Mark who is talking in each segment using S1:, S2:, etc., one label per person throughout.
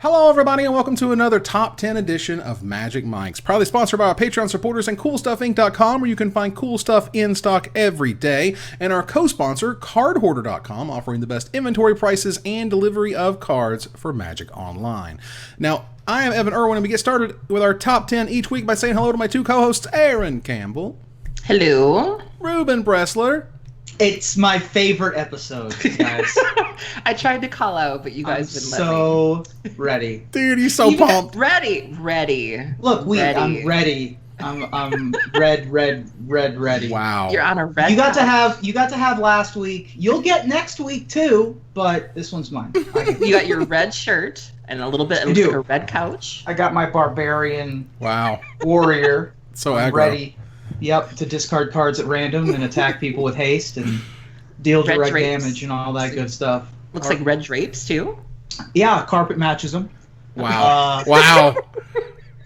S1: Hello everybody and welcome to another Top 10 edition of Magic Mics, proudly sponsored by our Patreon supporters and CoolStuffInc.com, where you can find cool stuff in stock every day, and our co-sponsor, CardHoarder.com, offering the best inventory prices and delivery of cards for Magic Online. Now, I am Evan Irwin, and we get started with our Top 10 each week by saying hello to my two co-hosts, Aaron Campbell.
S2: Hello.
S1: Ruben Bressler.
S3: It's my favorite episode, guys.
S2: I tried to call out, but you guys wouldn't let me.
S3: So ready.
S1: Dude, you're so pumped.
S2: Ready.
S3: Look, I'm ready. I'm red, ready.
S1: Wow.
S2: You're on a red.
S3: You got to have last week. You'll get next week too, but this one's mine.
S2: You got your red shirt and a little bit of like a red couch.
S3: I got my barbarian warrior.
S1: So
S3: I'm
S1: aggro.
S3: ready. Yep, to discard cards at random and attack people with haste and deal direct damage and all that good stuff.
S2: Looks like red drapes too.
S3: Yeah, carpet matches them.
S1: Wow. Wow.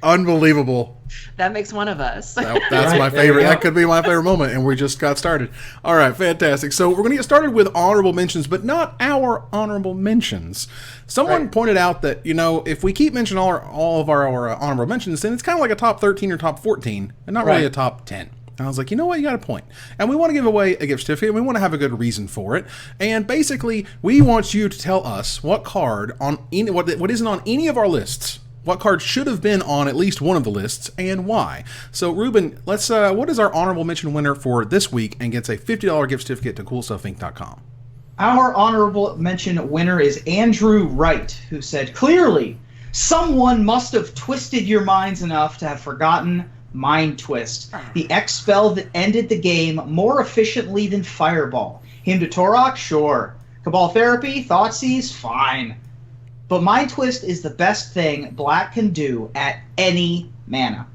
S1: Unbelievable.
S2: That makes one of us.
S1: That's
S3: Right,
S1: my favorite. That could be my favorite moment, and we just got started. All right, fantastic. So we're going to get started with honorable mentions, but not our honorable mentions. Someone pointed out that, if we keep mentioning all of our honorable mentions, then it's kind of like a top 13 or top 14, and not really a top 10. And I was like, you know what, you got a point. And we want to give away a gift certificate, and we want to have a good reason for it. And basically, we want you to tell us what card what isn't on any of our lists. What card should have been on at least one of the lists, and why? So, Ruben, let's. What is our honorable mention winner for this week and gets a $50 gift certificate to CoolStuffInc.com?
S3: Our honorable mention winner is Andrew Wright, who said, clearly, someone must have twisted your minds enough to have forgotten Mind Twist, the X spell that ended the game more efficiently than Fireball. Hymn to Torok? Sure. Cabal Therapy? Thoughtseize? Fine. But Mind Twist is the best thing Black can do at any mana.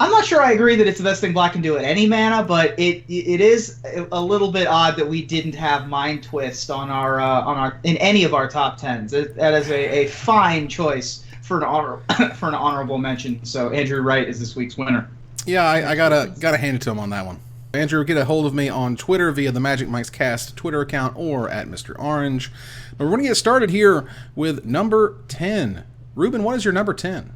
S3: I'm not sure I agree that it's the best thing Black can do at any mana, but it is a little bit odd that we didn't have Mind Twist on our in any of our top tens. That is a fine choice for an honorable mention. So Andrew Wright is this week's winner.
S1: Yeah, I gotta hand it to him on that one. Andrew, get a hold of me on Twitter via the Magic Mics Cast Twitter account or at Mr. Orange. But we're going to get started here with number 10. Ruben, what is your number 10?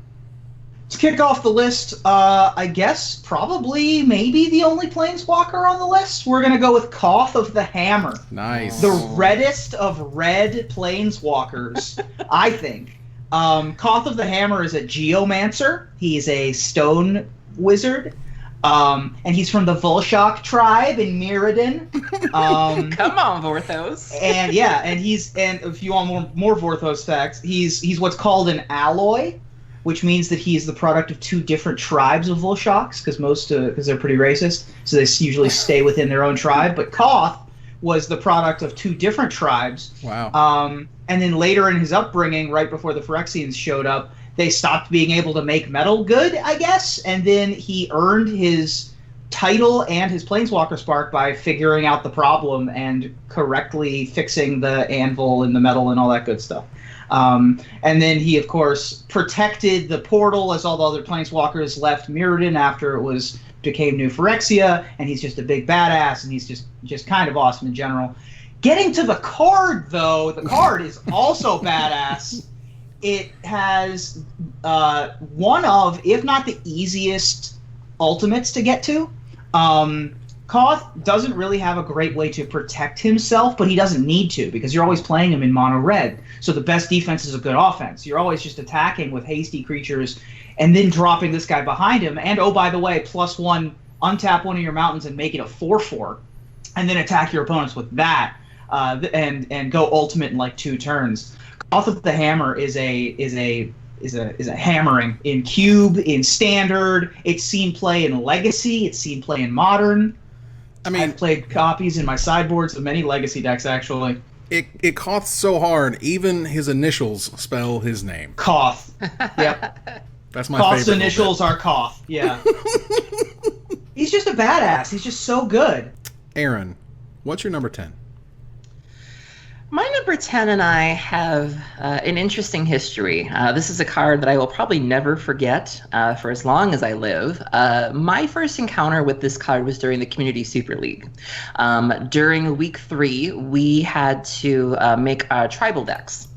S3: To kick off the list, I guess probably maybe the only Planeswalker on the list. We're going to go with Koth of the Hammer.
S1: Nice.
S3: The reddest of red Planeswalkers, I think. Koth of the Hammer is a Geomancer. He's a stone wizard. And he's from the Volshok tribe in Mirrodin.
S2: Come on, Vorthos.
S3: And if you want more Vorthos facts, he's what's called an alloy, which means that he's the product of two different tribes of Volshoks, because they're pretty racist, so they usually stay within their own tribe. But Koth was the product of two different tribes.
S1: Wow.
S3: And then later in his upbringing, right before the Phyrexians showed up, they stopped being able to make metal good, I guess, and then he earned his title and his Planeswalker Spark by figuring out the problem and correctly fixing the anvil and the metal and all that good stuff. And then he, of course, protected the portal as all the other Planeswalkers left Mirrodin after it became New Phyrexia, and he's just a big badass, and he's just kind of awesome in general. Getting to the card, though, the card is also badass. It has one of, if not the easiest, ultimates to get to. Koth doesn't really have a great way to protect himself, but he doesn't need to, because you're always playing him in mono red. So the best defense is a good offense. You're always just attacking with hasty creatures and then dropping this guy behind him. And, oh, by the way, +1, untap one of your mountains and make it a 4/4, and then attack your opponents with that, and go ultimate in like 2 turns. Koth of the Hammer is a hammering in Cube, in Standard. It's seen play in Legacy. It's seen play in Modern. I've played copies in my sideboards of many Legacy decks, actually.
S1: It coughs so hard, even his initials spell his name.
S3: Koth. Yep.
S1: That's my
S3: Koth's
S1: favorite.
S3: initials are Koth. Yeah. He's just a badass. He's just so good.
S1: Aaron, what's your number 10?
S2: My number 10 and I have an interesting history. This is a card that I will probably never forget for as long as I live. My first encounter with this card was during the Community Super League. During week 3, we had to make tribal decks.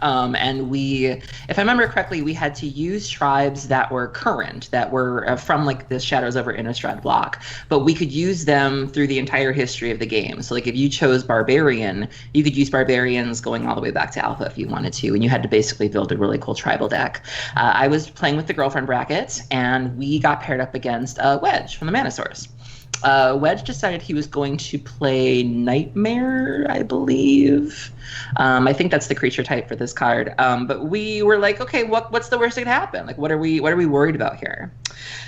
S2: And if I remember correctly, we had to use tribes that were current, that were from like the Shadows over Innistrad block, but we could use them through the entire history of the game. So like if you chose Barbarian, you could use Barbarians going all the way back to Alpha if you wanted to, and you had to basically build a really cool tribal deck. I was playing with the girlfriend bracket, and we got paired up against Wedge from the Mana Source. Wedge decided he was going to play Nightmare, I believe. I think that's the creature type for this card. But we were like, okay, what's the worst that could happen? Like, what are we worried about here?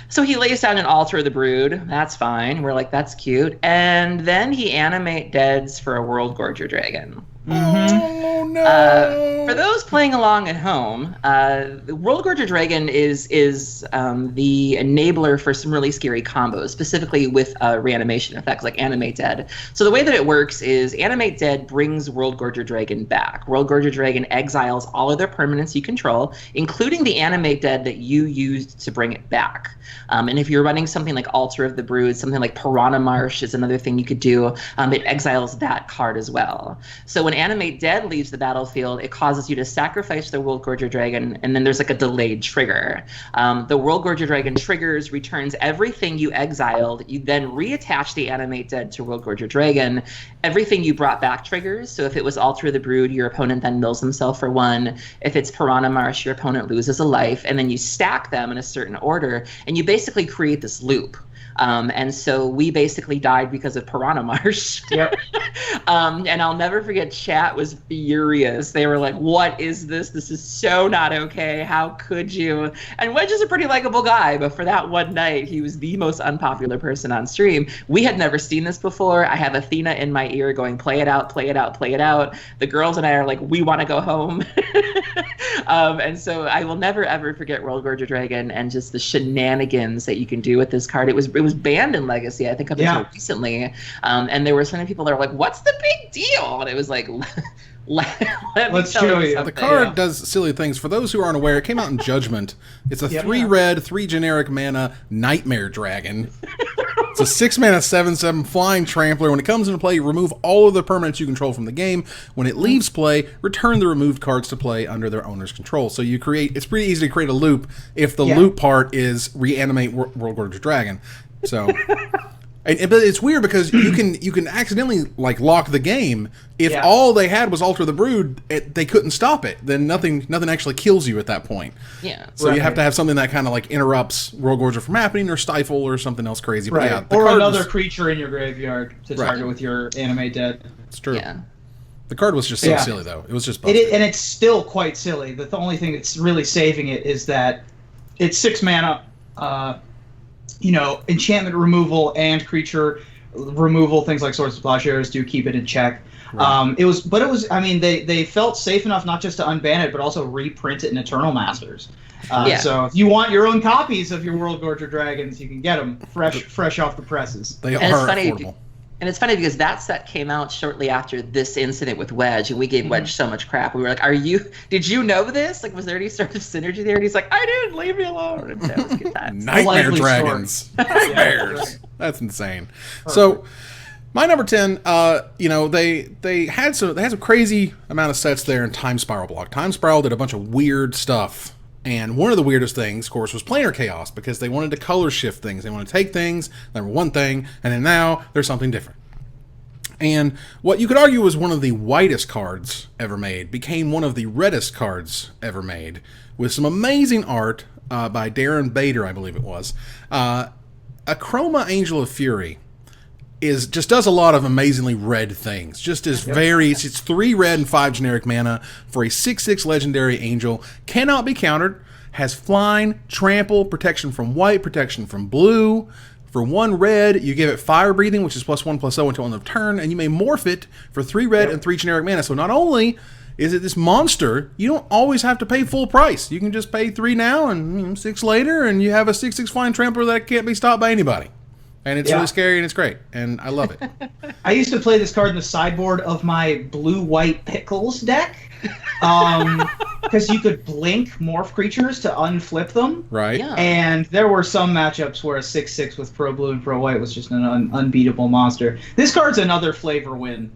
S2: So he lays down an Altar of the Brood. That's fine. We're like, that's cute. And then he animate deads for a World Gorger Dragon.
S1: Oh no!
S2: For those playing along at home, the World Gorger Dragon is the enabler for some really scary combos, specifically with reanimation effects like Animate Dead. So the way that it works is Animate Dead brings World Gorger Dragon back. World Gorger Dragon exiles all of their permanents you control, including the Animate Dead that you used to bring it back. And if you're running something like Altar of the Brood, something like Piranha Marsh is another thing you could do. It exiles that card as well. So when Animate Dead leaves the battlefield, it causes you to sacrifice the World Gorger Dragon, and then there's like a delayed trigger. The World Gorger Dragon triggers, returns everything you exiled. You then reattach the Animate Dead to World Gorger Dragon. Everything you brought back triggers. So if it was Altar of the Brood, your opponent then mills himself for 1. If it's Piranha Marsh, your opponent loses a life, and then you stack them in a certain order, and you basically create this loop. And so we basically died because of Piranha Marsh.
S3: Yep.
S2: And I'll never forget, chat was furious. They were like, what is this? This is so not okay. How could you? And Wedge is a pretty likable guy, but for that one night, he was the most unpopular person on stream. We had never seen this before. I have Athena in my ear going, play it out, play it out, play it out. The girls and I are like, we want to go home. And so I will never, ever forget World Gorger Dragon and just the shenanigans that you can do with this card. It was banned in Legacy, I think, up until recently. And there were so many people that were like, what's the big deal? And it was like, let's show you.
S1: The card does silly things. For those who aren't aware, it came out in Judgment. It's a 3 red, 3 generic mana Nightmare Dragon. It's a 6 mana 7/7 flying trampler. When it comes into play, remove all of the permanents you control from the game. When it leaves play, return the removed cards to play under their owner's control. So you create. It's pretty easy to create a loop if the loop part is reanimate World Gorger Dragon. So. But it's weird because you can accidentally like lock the game if all they had was Alter the Brood. They couldn't stop it. Then nothing actually kills you at that point.
S2: Yeah.
S1: So you have to have something that kind of like interrupts World Gorger from happening, or stifle, or something else crazy.
S3: Right.
S1: But
S3: or another creature in your graveyard to target with your Animate Dead.
S1: It's true.
S2: Yeah.
S1: The card was just so silly though. It was just busted.
S3: And it's still quite silly. The only thing that's really saving it is that it's 6 mana. Enchantment removal and creature removal, things like Swords to Plowshares do keep it in check. Right. They felt safe enough not just to unban it, but also reprint it in Eternal Masters. So if you want your own copies of your World Gorger Dragons, you can get them fresh off the presses.
S1: They are affordable.
S2: And it's funny because that set came out shortly after this incident with Wedge, and we gave Wedge so much crap. We were like, did you know this? Like, was there any sort of synergy there? And he's like, I didn't, leave me alone. And so it was good times.
S1: Nightmare Dragons. Nightmares. That's insane. Perfect. So, my number 10, they had some crazy amount of sets there in Time Spiral block. Time Spiral did a bunch of weird stuff. And one of the weirdest things, of course, was Planar Chaos, because they wanted to color shift things. They wanted to take things that were one thing, and then now there's something different. And what you could argue was one of the whitest cards ever made became one of the reddest cards ever made, with some amazing art by Darren Bader, I believe it was. Chroma Angel of Fury just does a lot of amazingly red things. Just is it's 3 red and 5 generic mana for a 6/6 legendary angel. Cannot be countered. Has flying, trample, protection from white, protection from blue. For 1 red, you give it fire breathing, which is +1/+0 until end of turn, and you may morph it for 3 red and 3 generic mana. So not only is it this monster, you don't always have to pay full price. You can just pay 3 now and 6 later, and you have a 6/6 flying trampler that can't be stopped by anybody. And it's really scary, and it's great, and I love it.
S3: I used to play this card in the sideboard of my blue-white Pickles deck, because you could blink morph creatures to unflip them.
S1: Right.
S2: Yeah.
S3: And there were some matchups where a 6/6 with Pro Blue and Pro White was just an unbeatable monster. This card's another flavor win.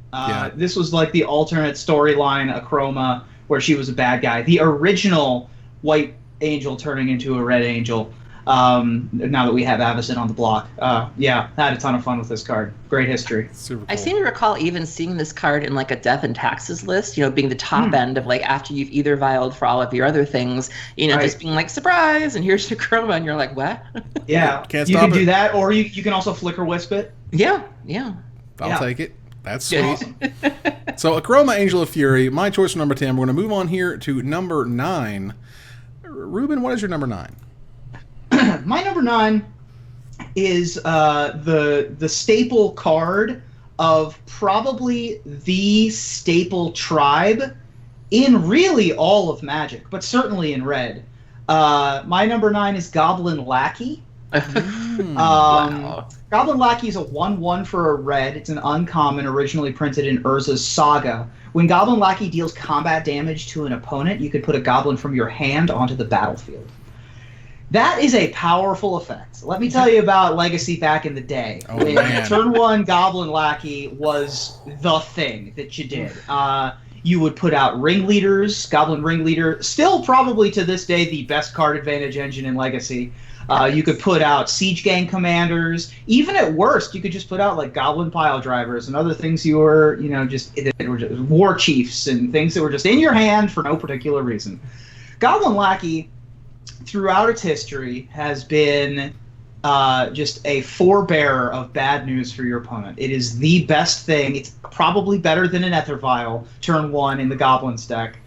S3: This was like the alternate storyline Achroma where she was a bad guy. The original White Angel turning into a Red Angel. Now that we have Avacyn on the block. Yeah, I had a ton of fun with this card. Great history.
S1: Super cool.
S2: I seem to recall even seeing this card in like a death and taxes list, being the top end of like after you've either vialed for all of your other things, just being like, surprise, and here's your chroma, and you're like, what?
S3: Yeah,
S1: Can't
S3: you
S1: stop
S3: can
S1: it.
S3: do that, or you can also flicker wisp it.
S2: Yeah.
S1: I'll take it. That's sweet.
S3: Awesome.
S1: So, Acroma, Angel of Fury, my choice for number 10. We're going to move on here to number 9. Ruben, what is your number 9?
S3: My number 9 is the staple card of probably the staple tribe in really all of Magic, but certainly in Red. My number 9 is Goblin Lackey.
S2: Wow.
S3: Goblin Lackey is a 1/1 for a red. It's an uncommon originally printed in Urza's Saga. When Goblin Lackey deals combat damage to an opponent, you can put a goblin from your hand onto the battlefield. That is a powerful effect. Let me tell you about Legacy back in the day. When turn 1 Goblin Lackey was the thing that you did. You would put out Ringleaders, Goblin Ringleader, still probably to this day the best card advantage engine in Legacy. You could put out Siege Gang Commanders. Even at worst, you could just put out like Goblin Pile Drivers and other things that were just War Chiefs and things that were just in your hand for no particular reason. Goblin Lackey, throughout its history, has been just a forebearer of bad news for your opponent. It is the best thing. It's probably better than an Ether Vial turn 1 in the Goblins deck.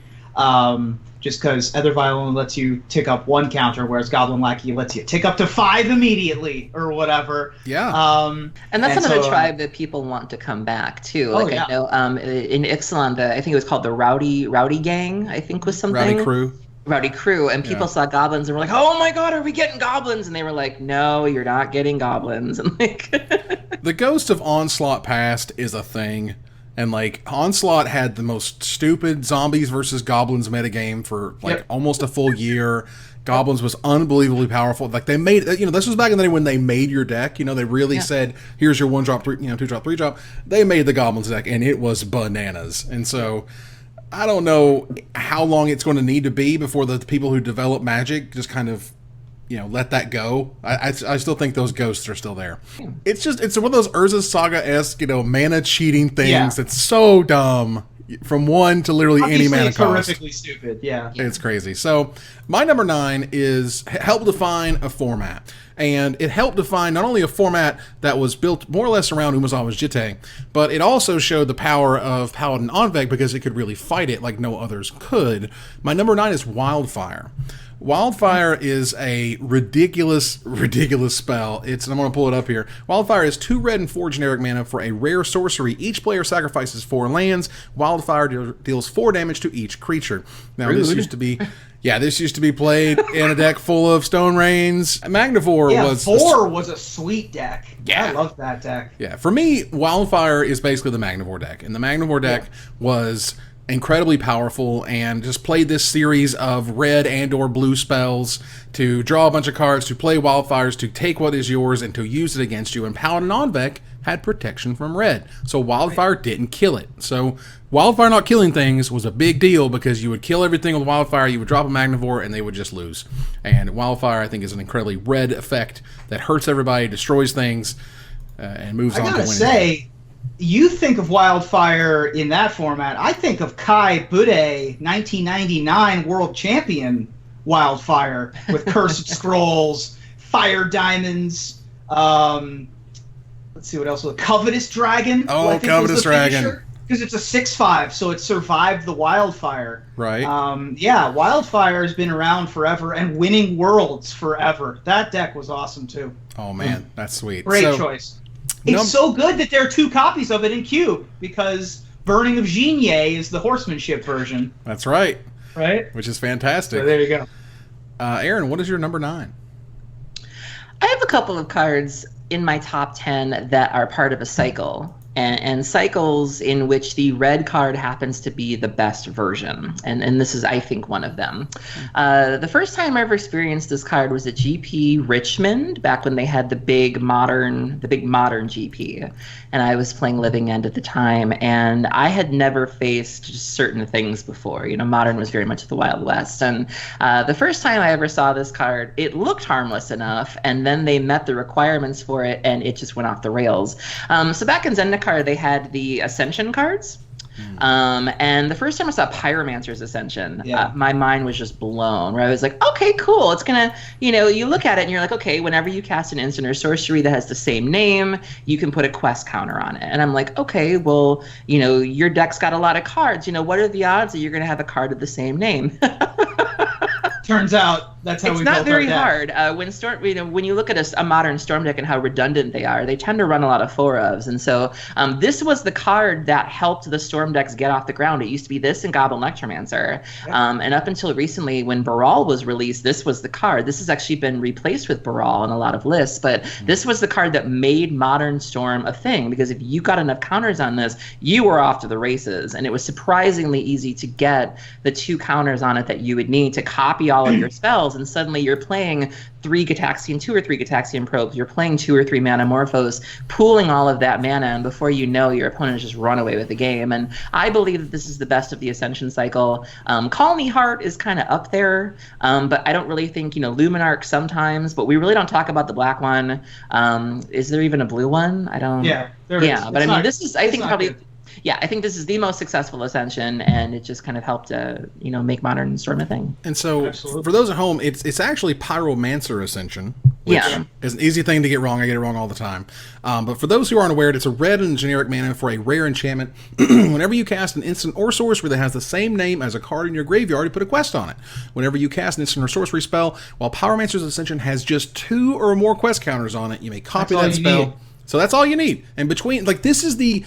S3: Just because Ether Vial only lets you tick up 1 counter, whereas Goblin Lackey lets you tick up to 5 immediately, or whatever.
S1: Yeah.
S2: And that's another tribe that people want to come back, too. I know in Ixalan, I think it was called the Rowdy Gang, I think was something. Rowdy Crew, and people saw goblins and were like, oh my god, are we getting goblins? And they were like, no, you're not getting goblins. And like
S1: the Ghost of Onslaught Past is a thing. And, like, Onslaught had the most stupid zombies versus goblins metagame for, like, almost a full year. Goblins was unbelievably powerful. Like, they made, this was back in the day when they made your deck. They really said, here's your 1-drop, 2-drop, 3-drop. They made the Goblins deck, and it was bananas. And so, I don't know how long it's going to need to be before the people who develop Magic just kind of, let that go. I still think those ghosts are still there. It's one of those Urza's Saga-esque, mana cheating things that's so dumb. From 1 to literally
S3: Obviously,
S1: any mana
S3: it's
S1: cost.
S3: horrifically stupid, yeah.
S1: It's crazy. So, my number 9 is help define a format. And it helped define not only a format that was built more or less around Umezawa's Jitte, but it also showed the power of Paladin Onveg because it could really fight it like no others could. My number 9 is Wildfire. Wildfire is a ridiculous spell. And I'm going to pull it up here. Wildfire is 2 red and 4 generic mana for a rare sorcery. Each player sacrifices 4 lands. Wildfire deals 4 damage to each creature. Now, this used to be played in a deck full of Stone Rains. Magnivore was...
S3: 4 was a sweet deck.
S1: Yeah.
S3: I love that deck.
S1: Yeah, for me, Wildfire is basically the Magnivore deck. And the Magnivore deck was incredibly powerful and just played this series of red and or blue spells to draw a bunch of cards, to play Wildfires, to take what is yours and to use it against you. And Paladin Onveg had protection from red. So Wildfire didn't kill it. So Wildfire not killing things was a big deal because you would kill everything with Wildfire, you would drop a Magnivore, and they would just lose. And Wildfire, I think, is an incredibly red effect that hurts everybody, destroys things, and moves on to winning.
S3: I gotta say, you think of Wildfire in that format. I think of Kai Bude, 1999 World Champion Wildfire with Cursed Scrolls, Fire Diamonds. Let's see what else. Covetous Dragon.
S1: Oh, Covetous Dragon.
S3: Because it's a 6/5, so it survived the Wildfire.
S1: Right.
S3: Wildfire has been around forever and winning worlds forever. That deck was awesome too.
S1: Oh man, that's sweet.
S3: Great choice. It's so good that there are 2 copies of it in Cube, because Burning of Jinie is the horsemanship version.
S1: That's right.
S3: Right?
S1: Which is fantastic.
S3: So there you go.
S1: Aaron, what is your number 9?
S2: I have a couple of cards in my top 10 that are part of a cycle. and cycles in which the red card happens to be the best version. And this is, I think, one of them. The first time I ever experienced this card was at GP Richmond, back when they had the big modern GP. And I was playing Living End at the time, and I had never faced certain things before. You know, Modern was very much the Wild West. And the first time I ever saw this card, it looked harmless enough, and then they met the requirements for it, and it just went off the rails. So back in Zendikar, they had the Ascension cards. And the first time I saw Pyromancer's Ascension, my mind was just blown, where I was like, okay, cool. It's going to, you know, you look at it and you're like, okay, whenever you cast an instant or sorcery that has the same name, you can put a quest counter on it. And I'm like, okay, well, you know, your deck's got a lot of cards. You know, what are the odds that you're going to have a card of the same name?
S3: Turns out that's how
S2: it's
S3: we
S2: not
S3: built
S2: very
S3: our deck.
S2: hard. When you look at a modern Storm deck and how redundant they are, they tend to run a lot of 4-ofs. And so this was the card that helped the Storm decks get off the ground. It used to be this and Goblin Lectromancer. And up until recently, when Baral was released, this was the card. This has actually been replaced with Baral in a lot of lists, but this was the card that made Modern Storm a thing, because if you got enough counters on this, you were off to the races. And it was surprisingly easy to get the 2 counters on it that you would need to copy all of your spells, and suddenly you're playing 2 or 3 Gitaxian Probes, you're playing 2 or 3 Manamorphose, pooling all of that mana, and before you know, your opponent has just run away with the game. And I believe that this is the best of the Ascension cycle. Colony Heart is kind of up there, but I don't really think, you know, Luminarch sometimes, but we really don't talk about the black one. Is there even a blue one? I don't...
S3: Yeah, there is.
S2: But I mean, this is, I think, probably... Good. Yeah, I think this is the most successful Ascension, and it just kind of helped, you know, make Modern Storm a thing.
S1: And so, for those at home, it's actually Pyromancer Ascension, which is an easy thing to get wrong. I get it wrong all the time. But for those who aren't aware, it's a red and generic mana for a rare enchantment. Whenever you cast an instant or sorcery that has the same name as a card in your graveyard, you put a quest on it. Whenever you cast an instant or sorcery spell, while Pyromancer's Ascension has just 2 or more quest counters on it, you may copy that spell. So that's all you need. And between, like, this was the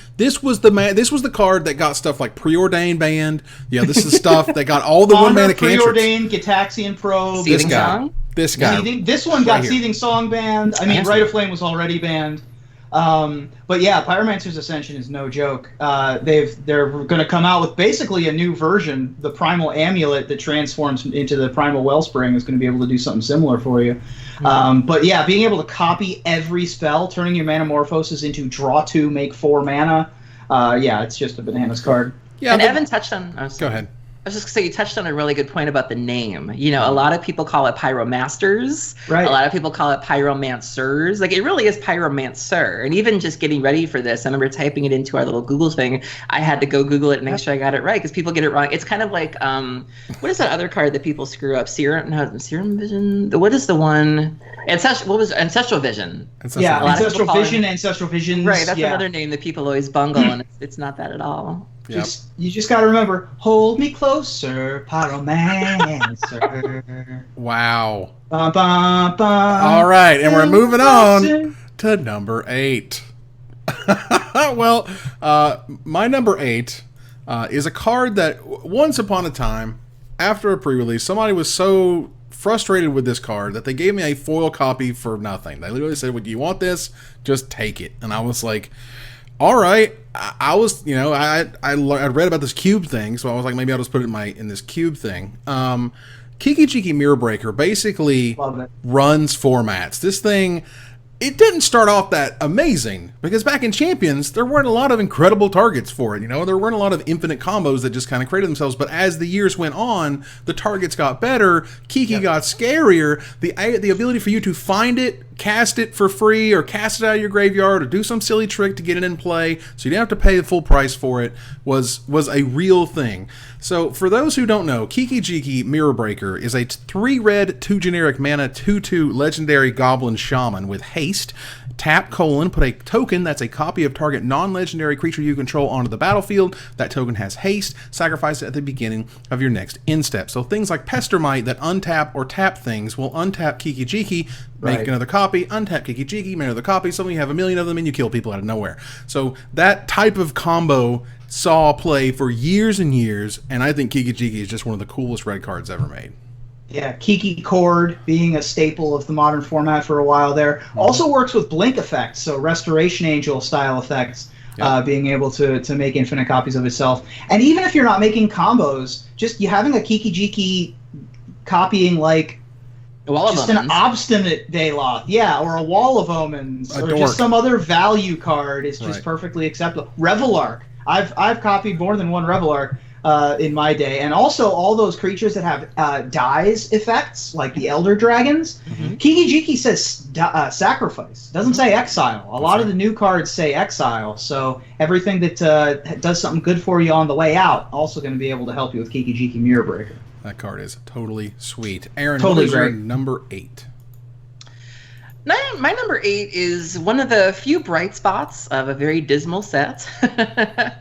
S1: card that got stuff like Preordained banned. Yeah, this is stuff that got all the 1 mana cantrips.
S3: Preordained, Gitaxian Probe.
S2: Seething Song?
S1: This guy.
S3: This one got Seething Song banned. I mean, Rite of Flame was already banned. But yeah, Pyromancer's Ascension is no joke. They're going to come out with basically a new version. The Primal Amulet that transforms into the Primal Wellspring is going to be able to do something similar for you. But yeah, being able to copy every spell, turning your Manamorphoses into draw 2, make 4 mana. Yeah, it's just a bananas card.
S2: Yeah, and Evan touched on...
S1: Go ahead.
S2: I was just going to say, you touched on a really good point about the name. You know, a lot of people call it Pyromasters. Right. A lot of people call it Pyromancers. Like, it really is Pyromancer. And even just getting ready for this, I remember typing it into our little Google thing. I had to go Google it and make sure I got it right, because people get it wrong. It's kind of like, what is that other card that people screw up? Serum Vision? What is the one? Ancestral Vision.
S3: Ancestral Vision, Ancestral Visions.
S2: Right, that's another name that people always bungle, and it's not that at all.
S3: You just got to remember, hold me closer, Pyromancer.
S1: Wow.
S3: Bum, bum, bum,
S1: all right, and we're moving on to number 8. Well, my number 8 is a card that once upon a time, after a pre-release, somebody was so frustrated with this card that they gave me a foil copy for nothing. They literally said, "Would you want this? Just take it." And I was like, all right. I was, you know, I read about this cube thing, so I was like, maybe I'll just put it in this cube thing. Kikigi Mirror Breaker basically runs formats. This thing, it didn't start off that amazing, because back in Champions, there weren't a lot of incredible targets for it. You know, there weren't a lot of infinite combos that just kind of created themselves. But as the years went on, the targets got better. Kiki got scarier. The ability for you to find it, cast it for free, or cast it out of your graveyard, or do some silly trick to get it in play, so you didn't have to pay the full price for it, was a real thing. So for those who don't know, Kikigi Mirror Breaker is a 3 red, 2 generic mana, 2/2 legendary Goblin Shaman with haste. Tap : put a token that's a copy of target non-legendary creature you control onto the battlefield. That token has haste. Sacrifice it at the beginning of your next end step. So things like Pestermite that untap or tap things will untap Kikigi, make another copy, untap Kikigi, make another copy. Suddenly you have a million of them and you kill people out of nowhere. So that type of combo saw play for years and years, and I think Kikigi is just one of the coolest red cards ever made.
S3: Yeah, Kiki Cord being a staple of the modern format for a while there. Also works with blink effects, so Restoration Angel style effects. being able to make infinite copies of itself. And even if you're not making combos, just you having a Kikigi copying like just an obstinate Dayloth, or a Wall of Omens, or just some other value card is just perfectly acceptable. Revelark. I've copied more than one Revelark in my day, and also all those creatures that have dies effects, like the Elder Dragons. Kikigi says sacrifice, doesn't say exile. A lot of the new cards say exile, so everything that does something good for you on the way out also going to be able to help you with Kikigi Mirror Breaker.
S1: That card is totally sweet. Aaron,
S3: totally
S1: what is your number 8?
S2: My number 8 is one of the few bright spots of a very dismal set. It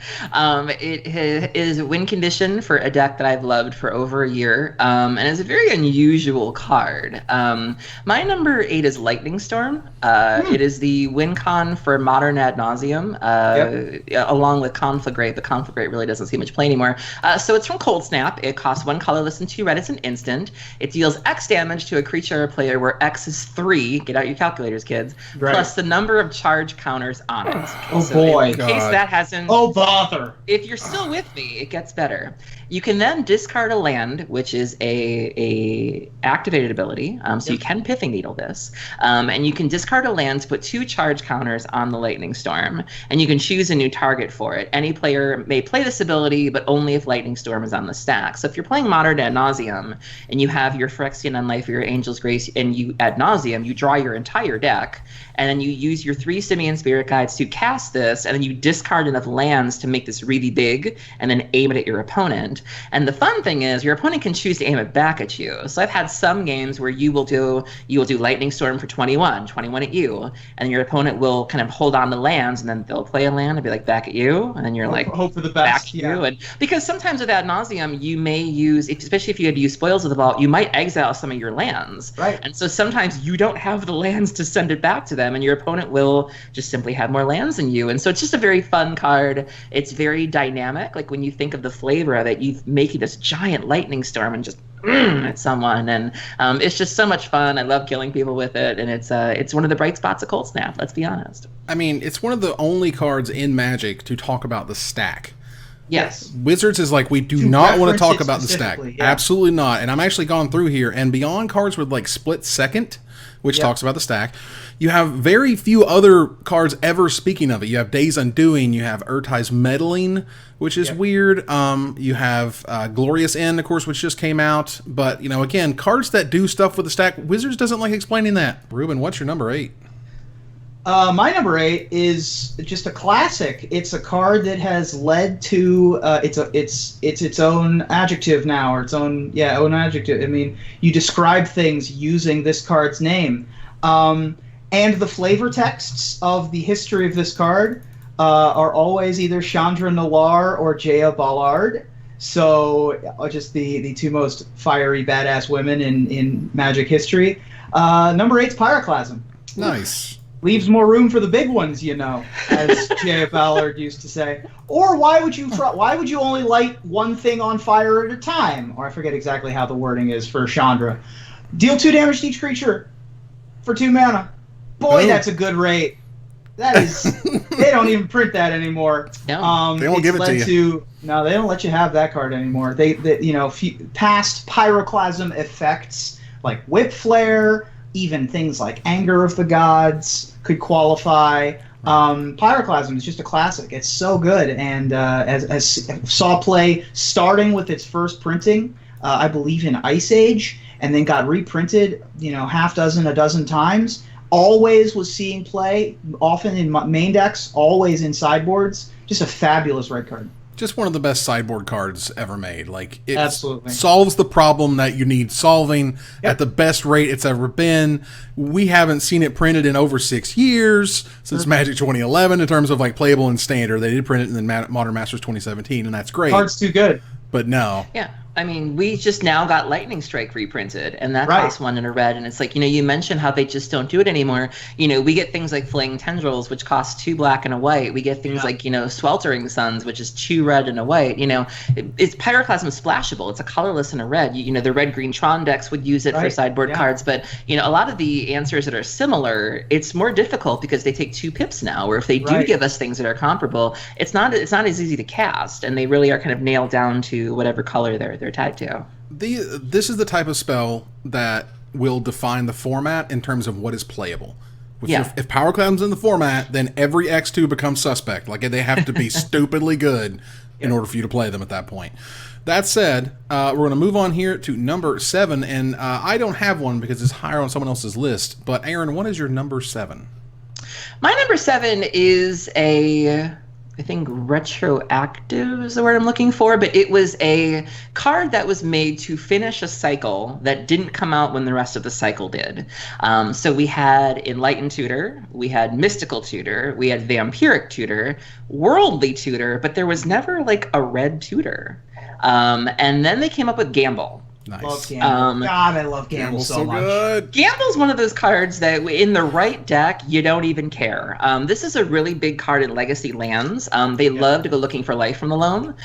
S2: is a win condition for a deck that I've loved for over a year, and it's a very unusual card. My number 8 is Lightning Storm. It is the win con for Modern Ad Nauseam, along with Conflagrate, but Conflagrate really doesn't see much play anymore. So it's from Cold Snap. It costs 1 colorless and 2 red. It's an instant. It deals X damage to a creature or player where X is 3. Get out your calculators, kids. Right. Plus the number of charge counters on it.
S3: Boy.
S2: In case that hasn't...
S3: Oh, bother.
S2: If you're still with me, it gets better. You can then discard a land, which is a activated ability, so you can Pithing Needle this. And you can discard a land to put 2 charge counters on the Lightning Storm, and you can choose a new target for it. Any player may play this ability, but only if Lightning Storm is on the stack. So if you're playing Modern Ad Nauseam, and you have your Phyrexian Unlife or your Angel's Grace, and you Ad Nauseam, you draw your entire deck, and then you use your 3 Simian Spirit Guides to cast this, and then you discard enough lands to make this really big, and then aim it at your opponent. And the fun thing is, your opponent can choose to aim it back at you. So I've had some games where you will do Lightning Storm for 21 at you, and your opponent will kind of hold on to lands, and then they'll play a land and be like, back at you, and then you're like,
S3: hope for the best,
S2: back at you. And because sometimes with Ad Nauseam, you may use, especially if you had to use Spoils of the Vault, you might exile some of your lands.
S3: Right.
S2: And so sometimes you don't have the lands to send it back to them, and your opponent will just simply have more lands than you. And so it's just a very fun card. It's very dynamic. Like when you think of the flavor of it, you making this giant lightning storm and just at someone, and it's just so much fun. I love killing people with it, and it's one of the bright spots of Cold Snap. Let's be honest.
S1: I mean, it's one of the only cards in Magic to talk about the stack.
S2: Yes.
S1: Wizards is like, we do not want to talk about the stack. Yeah. Absolutely not. And I'm actually gone through here, and beyond cards with like Split Second, which talks about the stack, you have very few other cards ever speaking of it. You have Days Undoing, you have Urtai's Meddling, which is weird. You have Glorious End, of course, which just came out. But, you know, again, cards that do stuff with the stack, Wizards doesn't like explaining that. Ruben, what's your number 8?
S3: My number 8 is just a classic. It's a card that has led to it's its own adjective now, or its own adjective. I mean, you describe things using this card's name, and the flavor texts of the history of this card are always either Chandra Noir or Jaya Ballard. So just the two most fiery badass women in Magic history. Number 8's Pyroclasm.
S1: Nice.
S3: Leaves more room for the big ones, you know, as Jay Ballard used to say. Or why would you only light one thing on fire at a time? Or I forget exactly how the wording is for Chandra. Deal 2 damage to each creature for 2 mana. Boy, that's a good rate. That is, they don't even print that anymore.
S2: No.
S1: They won't give it to you.
S3: No, they don't let you have that card anymore. They past Pyroclasm effects like Whip Flare, even things like Anger of the Gods could qualify. Pyroclasm is just a classic. It's so good, and as saw play starting with its first printing, I believe in Ice Age, and then got reprinted, a dozen times. Always was seeing play, often in main decks, always in sideboards. Just a fabulous red card.
S1: Just one of the best sideboard cards ever made. Like, it
S3: Absolutely.
S1: solves the problem that you need solving at the best rate it's ever been. We haven't seen it printed in over 6 years since Magic 2011 in terms of like playable and standard. They did print it in the Modern Masters 2017, and that's great.
S3: Card's too good.
S1: But no.
S2: Yeah. I mean, we just now got Lightning Strike reprinted, and that
S3: Right.
S2: costs 1 in a red. And it's like, you mentioned how they just don't do it anymore. We get things like Flaying Tendrils, which cost 2 black and a white. We get things like, Sweltering Suns, which is 2 red and a white. It's Pyroclasm splashable. It's a colorless and a red. The red-green Tron decks would use it for sideboard cards. But, a lot of the answers that are similar, it's more difficult because they take 2 pips now. Or if they do give us things that are comparable, it's not as easy to cast. And they really are kind of nailed down to whatever color they're tied to.
S1: This is the type of spell that will define the format in terms of what is playable. If Pyroclasm's in the format, then every X2 becomes suspect. Like, they have to be stupidly good in order for you to play them at that point. That said, we're going to move on here to number 7, and I don't have one because it's higher on someone else's list. But Aaron, what is your number 7?
S2: My number 7 is I think retroactive is the word I'm looking for, but it was a card that was made to finish a cycle that didn't come out when the rest of the cycle did. So we had Enlightened Tutor, we had Mystical Tutor, we had Vampiric Tutor, Worldly Tutor, but there was never like a red tutor. And then they came up with Gamble.
S1: Nice.
S3: Love Gamble. God, I love Gamble so much.
S1: Good.
S2: Gamble's one of those cards that in the right deck, you don't even care. This is a really big card in Legacy lands. They love to go looking for Life from the Loam,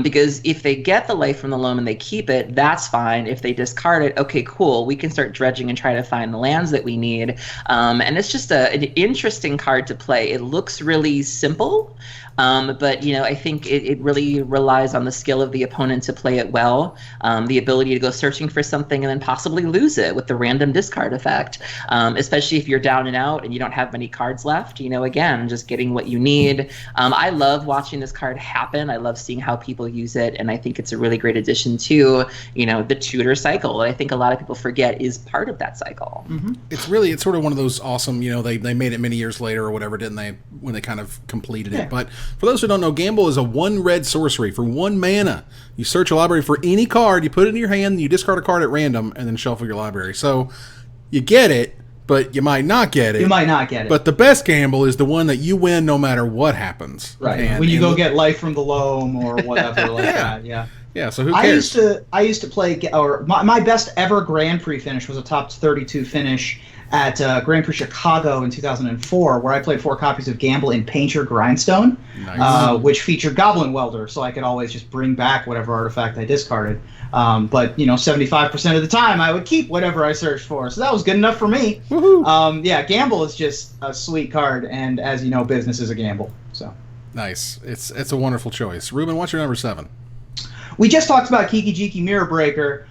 S2: because if they get the Life from the Loam and they keep it, that's fine. If they discard it, okay, cool. We can start dredging and try to find the lands that we need. And it's just an interesting card to play. It looks really simple. But I think it really relies on the skill of the opponent to play it well, the ability to go searching for something and then possibly lose it with the random discard effect, especially if you're down and out and you don't have many cards left. Again, just getting what you need. I love watching this card happen. I love seeing how people use it, and I think it's a really great addition to the tutor cycle that I think a lot of people forget is part of that cycle.
S1: Mm-hmm. It's sort of one of those awesome, they made it many years later or whatever, didn't they, when they kind of completed it. But for those who don't know, Gamble is a 1 red sorcery for 1 mana. You search a library for any card, you put it in your hand, you discard a card at random, and then shuffle your library. So you get it, but you might not get it.
S3: You might not get it.
S1: But the best Gamble is the one that you win no matter what happens.
S3: Right. When you go get Life from the Loam or whatever like that. Yeah.
S1: Yeah, so who cares?
S3: I used to play, or my best ever Grand Prix finish was a top 32 finish at Grand Prix Chicago in 2004, where I played 4 copies of Gamble in Painter Grindstone, which featured Goblin Welder, so I could always just bring back whatever artifact I discarded. But 75% of the time I would keep whatever I searched for, so that was good enough for me. Gamble is just a sweet card, and as you know, business is a gamble. So
S1: nice. It's a wonderful choice. Ruben, what's your number 7?
S3: We just talked about Kikigi Mirror Breaker.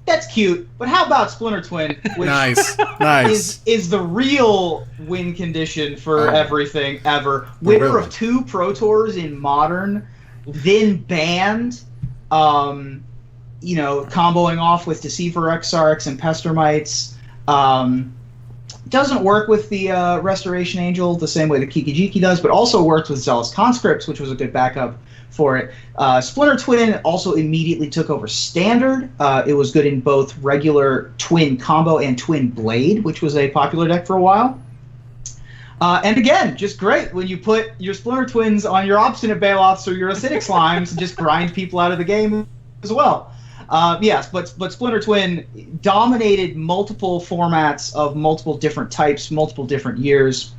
S3: That's cute, but how about Splinter Twin, which
S1: nice.
S3: is the real win condition for everything ever. Winner of 2 Pro Tours in Modern, then banned, comboing off with Deceiver Exarchs and Pestermites. Doesn't work with the Restoration Angel the same way that Kikijiki does, but also works with Zealous Conscripts, which was a good backup for it. Splinter Twin also immediately took over Standard. It was good in both regular Twin Combo and Twin Blade, which was a popular deck for a while. And again, just great when you put your Splinter Twins on your Obstinate Bailoffs or your Acidic Slimes and just grind people out of the game as well. Yes, but Splinter Twin dominated multiple formats of multiple different types, multiple different years.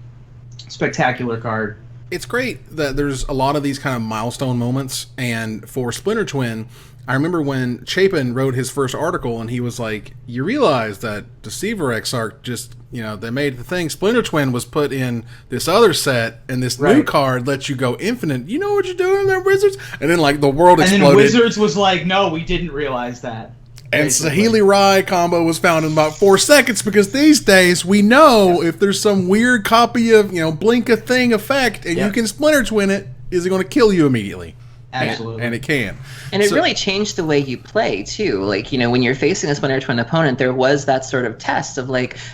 S3: Spectacular card.
S1: It's great that there's a lot of these kind of milestone moments, and for Splinter Twin, I remember when Chapin wrote his first article, and he was like, you realize that Deceiver Exarch just, they made the thing, Splinter Twin was put in this other set, and this new card lets you go infinite. You know what you're doing there, Wizards? And then, the world exploded.
S3: And then Wizards was like, no, we didn't realize that.
S1: And Sahili Rai combo was found in about 4 seconds, because these days we know if there's some weird copy of, Blink a Thing effect and you can Splinter Twin it, is it going to kill you immediately?
S3: Absolutely.
S1: And it can.
S2: And it really changed the way you play, too. When you're facing a Splinter Twin opponent, there was that sort of test of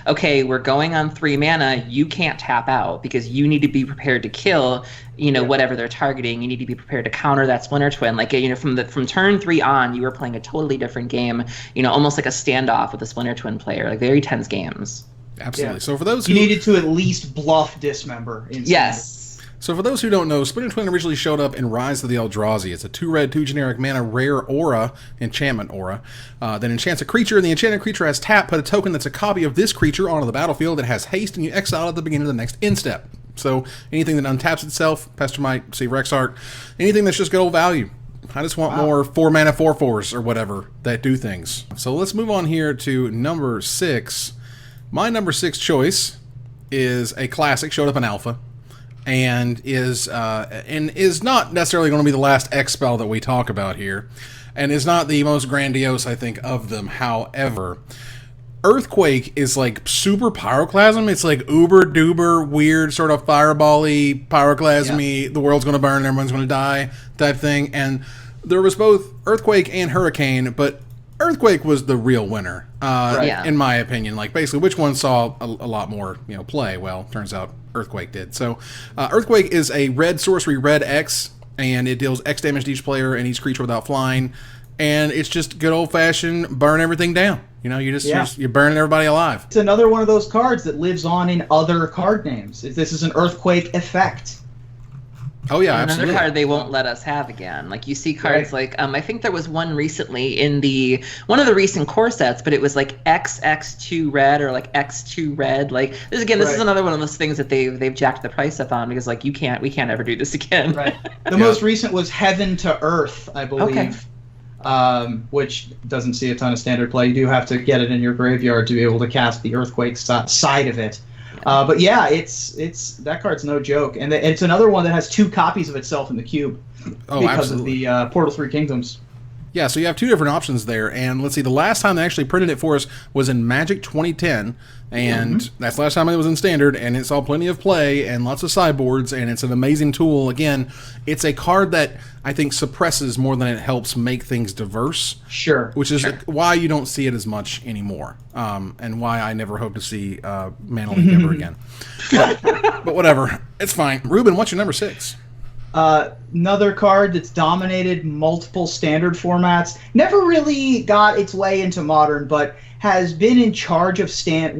S2: okay, we're going on 3 mana, you can't tap out because you need to be prepared to kill, whatever they're targeting. You need to be prepared to counter that Splinter Twin. From turn 3 on, you were playing a totally different game, almost like a standoff with a Splinter Twin player, very tense games.
S1: Absolutely. Yeah. So for those
S3: who... You needed to at least bluff Dismember.
S2: Yes.
S1: So for those who don't know, Splinter Twin originally showed up in Rise of the Eldrazi. It's a 2-red, 2 generic mana rare aura, enchantment aura, that enchants a creature, and the enchanted creature has tap, put a token that's a copy of this creature onto the battlefield that has haste, and you exile at the beginning of the next end step. So anything that untaps itself, Pestermite, Sea Rexark, anything that's just good old value. I just want more 4-mana 4/4s or whatever that do things. So let's move on here to number 6. My number 6 choice is a classic, showed up in Alpha, and is not necessarily going to be the last X spell that we talk about here, and is not the most grandiose, I think, of them. However, Earthquake is like super pyroclasm. It's like uber duber weird sort of fireball-y, pyroclasmy, the world's going to burn, everyone's going to die type thing. And there was both Earthquake and Hurricane, but Earthquake was the real winner, in my opinion. Like, basically, which one saw a lot more, play? Well, turns out Earthquake did. So, Earthquake is a red sorcery, red X, and it deals X damage to each player and each creature without flying. And it's just good old-fashioned burn everything down. You're burning everybody alive.
S3: It's another one of those cards that lives on in other card names. This is an Earthquake effect.
S1: Oh yeah, absolutely.
S2: Another card they won't let us have again. Like, you see cards like I think there was one recently in one of the recent core sets, but it was like XX2 red or like X2 red. Like, this is another one of those things that they've jacked the price up on, because like we can't ever do this again.
S3: Right. The most recent was Heaven to Earth, I believe.
S2: Okay.
S3: Which doesn't see a ton of standard play. You do have to get it in your graveyard to be able to cast the Earthquake side of it. But yeah, it's that card's no joke, and it's another one that has 2 copies of itself in the cube because of the Portal 3 Kingdoms.
S1: Yeah, so you have 2 different options there, and let's see, the last time they actually printed it for us was in Magic 2010, and that's the last time it was in Standard, and it saw plenty of play and lots of sideboards, and it's an amazing tool. Again, it's a card that I think suppresses more than it helps make things diverse.
S3: Sure.
S1: Which is why you don't see it as much anymore, and why I never hope to see Mana League ever again. But whatever, it's fine. Ruben, what's your number 6?
S3: Another card that's dominated multiple standard formats, never really got its way into modern, but has been in charge of standard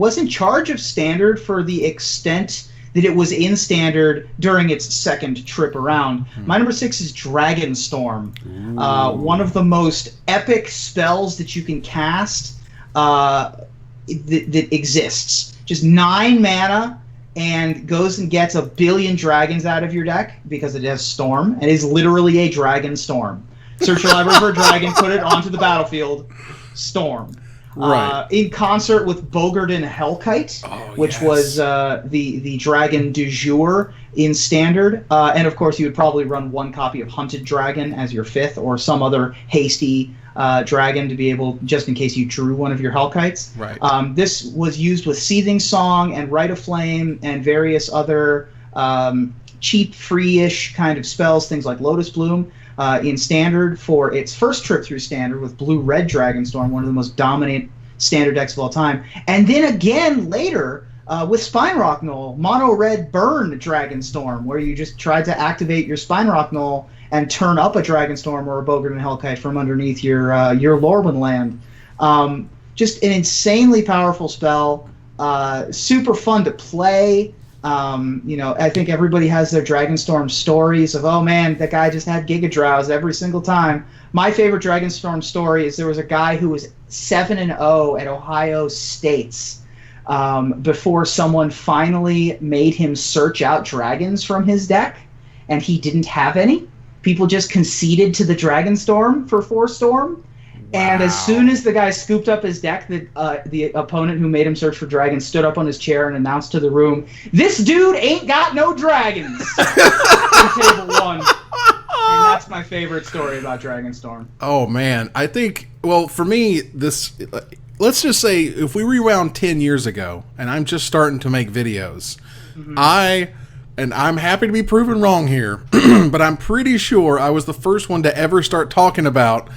S3: for the extent that it was in standard during its second trip around. My number 6 is Dragonstorm. One of the most epic spells that you can cast that exists. Just 9 mana, and goes and gets 1 billion dragons out of your deck because it has Storm, and is literally a Dragon Storm. Search your library for a dragon, put it onto the battlefield, Storm.
S1: Right.
S3: In concert with Bogardan Hellkite, which was the dragon du jour in Standard. And of course, you would probably run 1 copy of Hunted Dragon as your 5th, or some other hasty dragon to be able, just in case you drew one of your Hellkites.
S1: Right.
S3: This was used with Seething Song and Rite of Flame and various other cheap, free-ish kind of spells, things like Lotus Bloom. In Standard for its first trip through Standard with Blue-Red Dragonstorm, one of the most dominant Standard decks of all time. And then again later with Spinerock Knoll, Mono-Red Burn Dragonstorm, where you just tried to activate your Spinerock Knoll and turn up a Dragonstorm or a Bogardan Hellkite from underneath your Lorwyn land. Just an insanely powerful spell, super fun to play. I think everybody has their Dragonstorm stories of, oh man, that guy just had Giga Drowse every single time. My favorite Dragonstorm story is there was a guy who was 7-0 at Ohio States before someone finally made him search out dragons from his deck, and he didn't have any. People just conceded to the Dragonstorm for 4-Storm. And as soon as the guy scooped up his deck, the opponent who made him search for dragons stood up on his chair and announced to the room, "This dude ain't got no dragons!" in table 1. And that's my favorite story about Dragonstorm.
S1: Oh, man. I think, well, for me, let's just say, if we rewound 10 years ago, and I'm just starting to make videos, and I'm happy to be proven wrong here, but I'm pretty sure I was the first one to ever start talking about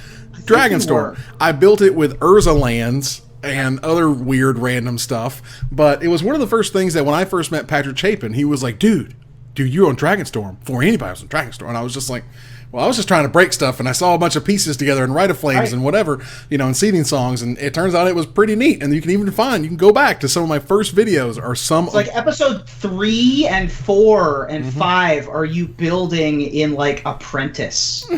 S1: Dragonstorm. I built it with Urza lands and other weird random stuff, but it was one of the first things that when I first met Patrick Chapin, he was like, dude, you own Dragonstorm before anybody was on Dragonstorm. And I was just like, Well, I was just trying to break stuff, and I saw a bunch of pieces together and Rite of Flames
S3: Right.
S1: and whatever, and seething songs, and it turns out it was pretty neat. And you can go back to some of my first videos or some.
S3: It's like episode 3 and 4 and 5 are you building in like Apprentice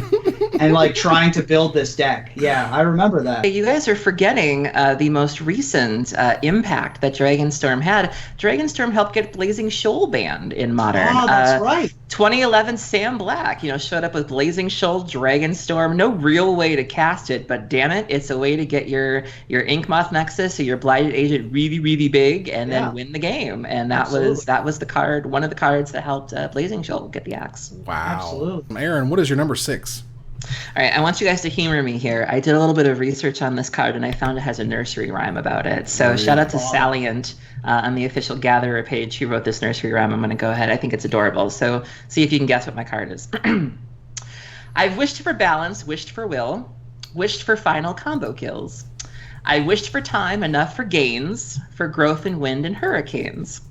S3: and like trying to build this deck. Yeah, I remember that.
S2: You guys are forgetting the most recent impact that Dragonstorm had. Dragonstorm helped get Blazing Shoal banned in Modern.
S3: Oh, that's right.
S2: 2011 Sam Black, showed up with Blazing Shoal, Dragonstorm. No real way to cast it, but damn it, it's a way to get your Inkmoth Nexus or your Blighted Agent really, really big, and then win the game. And that was the card, one of the cards that helped Blazing Shoal get the axe.
S1: Wow.
S3: Absolutely.
S1: Aaron, what is your number 6?
S2: All right, I want you guys to humor me here. I did a little bit of research on this card, and I found it has a nursery rhyme about it. So shout out to Salient on the official Gatherer page who wrote this nursery rhyme. I'm going to go ahead. I think it's adorable. So see if you can guess what my card is. I've wished for balance, wished for will, wished for final combo kills. I wished for time enough for gains, for growth in wind and hurricanes.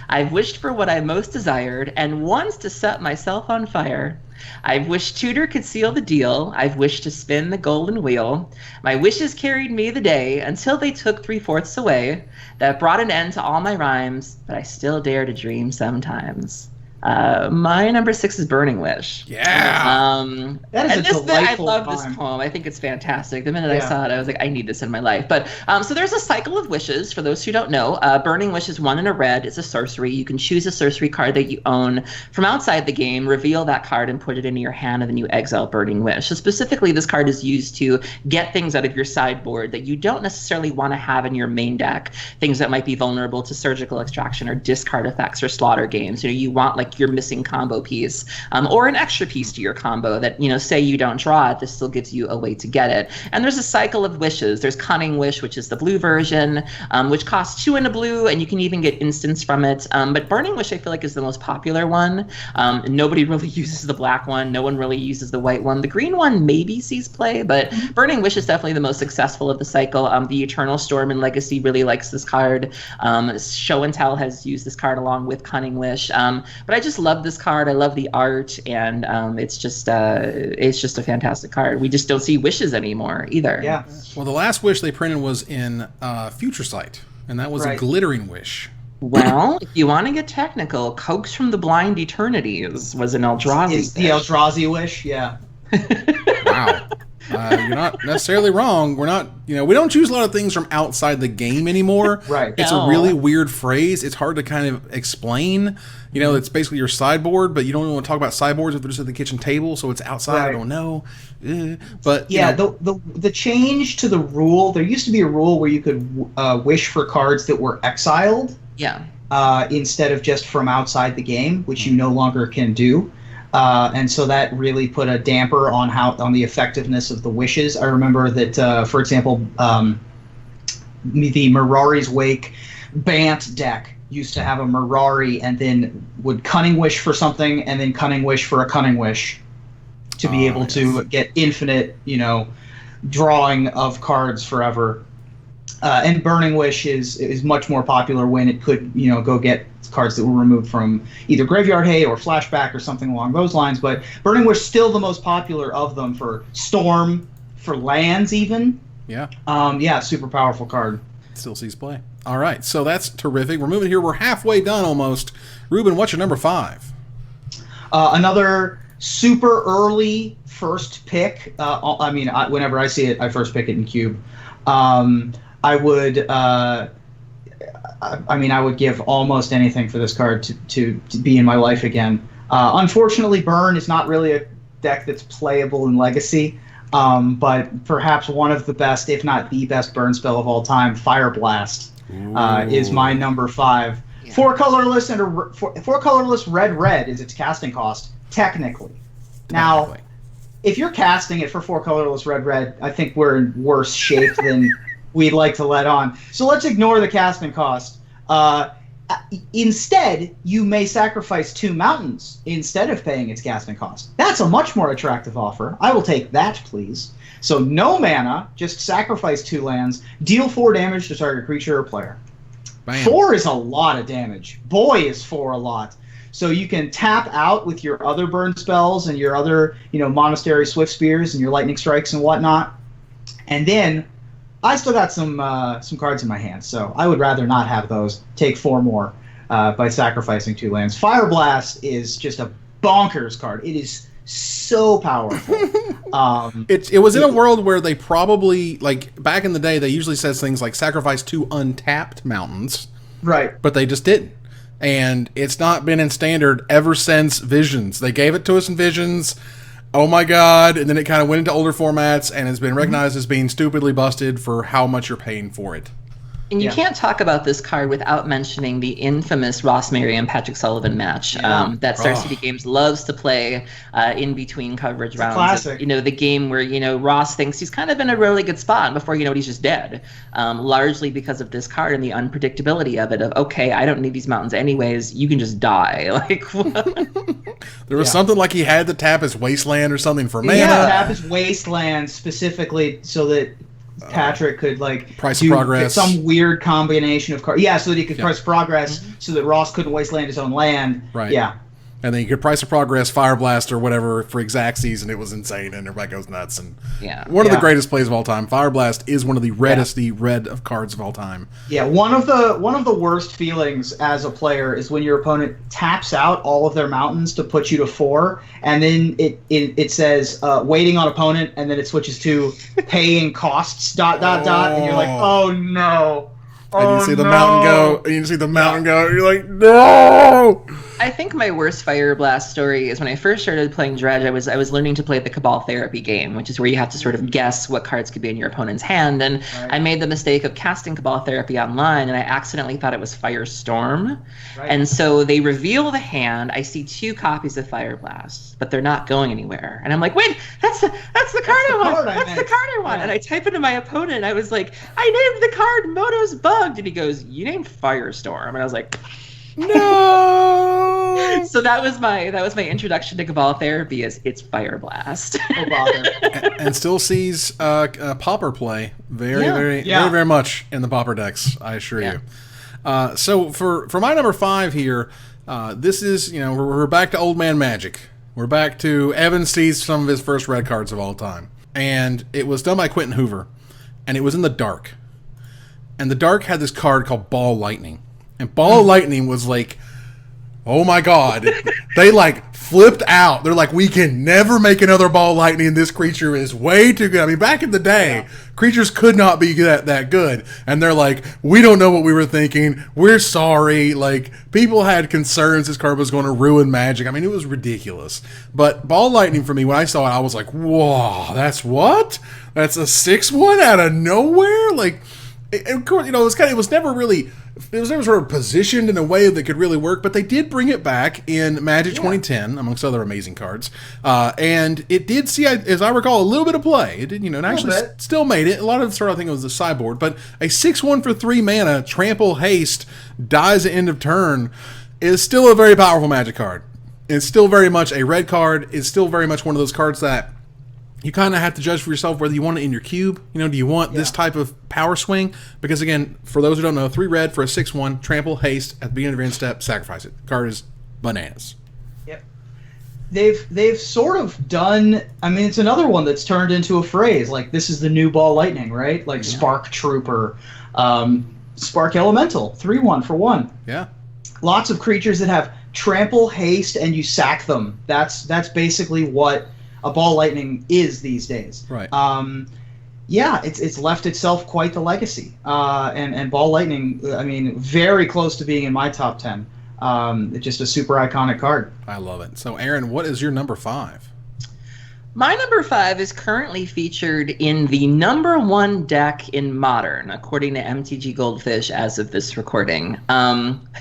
S2: I've wished for what I most desired, and once to set myself on fire. I've wished Tudor could seal the deal. I've wished to spin the golden wheel. My wishes carried me the day until they took 3/4 away. That brought an end to all my rhymes, but I still dare to dream sometimes. My number 6 is Burning Wish.
S1: Yeah.
S3: That is a delightful
S2: I love
S3: poem.
S2: this poem. I think it's fantastic. The minute I saw it, I was like, I need this in my life. But so there's a cycle of wishes. For those who don't know, Burning Wish is 1 and a red. It's a sorcery. You can choose a sorcery card that you own from outside the game, reveal that card, and put it into your hand, and then you exile Burning Wish. So specifically, this card is used to get things out of your sideboard that you don't necessarily want to have in your main deck. Things that might be vulnerable to Surgical Extraction or discard effects or slaughter games. You want like your missing combo piece, or an extra piece to your combo that, say you don't draw it, this still gives you a way to get it. And there's a cycle of wishes. There's Cunning Wish, which is the blue version, which costs 2 and a blue, and you can even get instants from it. But Burning Wish, I feel like, is the most popular one. Nobody really uses the black one. No one really uses the white one. The green one maybe sees play, but Burning Wish is definitely the most successful of the cycle. The Eternal Storm in Legacy really likes this card. Show and Tell has used this card along with Cunning Wish. But I just love this card. I love the art, and it's just a fantastic card. We just don't see wishes anymore either.
S3: Yeah.
S1: Well, the last wish they printed was in Future Sight, and that was a glittering wish.
S2: Well, if you want to get technical, Coax from the Blind Eternities was an Eldrazi.
S3: It's the Eldrazi wish, yeah.
S1: Wow. You're not necessarily wrong. We're not, we don't choose a lot of things from outside the game anymore.
S3: Right.
S1: It's a really weird phrase. It's hard to kind of explain. It's basically your sideboard, but you don't even want to talk about sideboards if they're just at the kitchen table, so it's outside.
S3: Right.
S1: I don't know. But
S3: yeah, the change to the rule, there used to be a rule where you could wish for cards that were exiled.
S2: Yeah.
S3: Instead of just from outside the game, which you no longer can do. And so that really put a damper on the effectiveness of the wishes. I remember that, for example, the Mirari's Wake Bant deck used to have a Mirari and then would Cunning Wish for something and then Cunning Wish for a Cunning Wish to be able to get infinite, drawing of cards forever. And Burning Wish is much more popular when it could, go get cards that were removed from either Graveyard Hay or Flashback or something along those lines. But Burning Wish still the most popular of them for Storm, for lands even.
S1: Yeah.
S3: Super powerful card.
S1: Still sees play. All right, so that's terrific. We're moving here. We're halfway done almost. Ruben, what's your number 5?
S3: Another super early first pick. Whenever I see it, I first pick it in Cube. I would give almost anything for this card to be in my life again. Unfortunately, Burn is not really a deck that's playable in Legacy, but perhaps one of the best, if not the best, Burn spell of all time, Fire Blast, is my number 5. Yeah. 4 colorless and 4 colorless red is its casting cost technically. Now, if you're casting it for 4 colorless red, I think we're in worse shape than we'd like to let on. So let's ignore the casting cost. Instead, you may sacrifice 2 mountains instead of paying its casting cost. That's a much more attractive offer. I will take that, please. So no mana, just sacrifice 2 lands, deal 4 damage to target creature or player. Bam. 4 is a lot of damage. Boy, is 4 a lot. So you can tap out with your other burn spells and your other, Monastery Swift Spears and your Lightning Strikes and whatnot. And then I still got some cards in my hand, so I would rather not have those. Take 4 more by sacrificing 2 lands. Fire Blast is just a bonkers card. It is so powerful.
S1: It was in a world where they probably, like, back in the day, they usually says things like sacrifice 2 untapped mountains.
S3: Right.
S1: But they just didn't. And it's not been in Standard ever since Visions. They gave it to us in Visions. Oh my god. And then it kind of went into older formats and has been recognized as being stupidly busted for how much you're paying for it.
S2: And you can't talk about this card without mentioning the infamous Ross Mary and Patrick Sullivan match that Star City Games loves to play in between coverage rounds.
S3: Classic.
S2: The game where, Ross thinks he's kind of in a really good spot, and before you know it, he's just dead. Largely because of this card and the unpredictability of it, okay, I don't need these mountains anyways, you can just die. Like,
S1: there was something like he had to tap his Wasteland or something for mana.
S3: Yeah, tap his Wasteland specifically so that Patrick could
S1: price of progress,
S3: some weird combination of cards. Yeah, so that he could price progress, so that Ross couldn't wasteland his own land.
S1: Right.
S3: Yeah.
S1: And then you could price of progress, Fire Blast or whatever for Xaxes, and it was insane, and everybody goes nuts. And one of the greatest plays of all time. Fire Blast is one of the reddest, the red of cards of all time.
S3: Yeah, one of the worst feelings as a player is when your opponent taps out all of their mountains to put you to 4, and then it says waiting on opponent, and then it switches to paying costs ... and you're like, oh no.
S1: And you see the mountain go, and you see the mountain go, and you're like, no!
S2: I think my worst Fire Blast story is when I first started playing Dredge, I was learning to play the Cabal Therapy game, which is where you have to sort of guess what cards could be in your opponent's hand. And I made the mistake of casting Cabal Therapy online, and I accidentally thought it was Firestorm. Right. And so they reveal the hand. I see 2 copies of Fire Blast, but they're not going anywhere. And I'm like, wait, that's the card I want. That's the card I want. And I type into my opponent, and I was like, I named the card Moto's Bugged. And he goes, you named Firestorm. And I was like,
S1: no.
S2: So that was my introduction to Cabal Therapy. It's Fire Blast.
S3: Oh, bother.
S1: and still sees Pauper play very much in the Pauper decks. I assure you. So for my number 5 here, this is we're back to Old Man Magic. We're back to Evan sees some of his first red cards of all time, and it was done by Quentin Hoover, and it was in the dark. And the dark had this card called Ball Lightning. And Ball Lightning was like, oh my god. They flipped out. They're like, we can never make another Ball Lightning. This creature is way too good. I mean, back in the day, creatures could not be that good. And they're like, we don't know what we were thinking. We're sorry. People had concerns this card was going to ruin Magic. I mean, it was ridiculous. But Ball Lightning, for me, when I saw it, I was like, whoa, that's what? That's a 6/1 out of nowhere? Of course, it was never sort of positioned in a way that could really work, but they did bring it back in Magic 2010, amongst other amazing cards. And it did see, as I recall, a little bit of play. It did, and actually still made it. A lot of it I think it was the sideboard, but a 6/1 for 3 mana, trample haste, dies at end of turn, is still a very powerful Magic card. It's still very much a red card. It's still very much one of those cards that you kind of have to judge for yourself whether you want it in your cube. Do you want this type of power swing? Because again, for those who don't know, 3 red for a 6/1, trample, haste, at the beginning of your end step, sacrifice it. The card is bananas.
S3: Yep. They've sort of done, I mean, it's another one that's turned into a phrase, this is the new Ball Lightning, right? Spark Trooper, Spark Elemental, 3/1 for 1.
S1: Yeah. Lots
S3: of creatures that have trample, haste, and you sack them. That's basically what a Ball Lightning is these days.
S1: Right.
S3: It's left itself quite the legacy. And Ball Lightning, I mean, very close to being in my top 10. It's just a super iconic card.
S1: I love it. So, Aaron, what is your number 5?
S2: My number 5 is currently featured in the number 1 deck in Modern, according to MTG Goldfish as of this recording.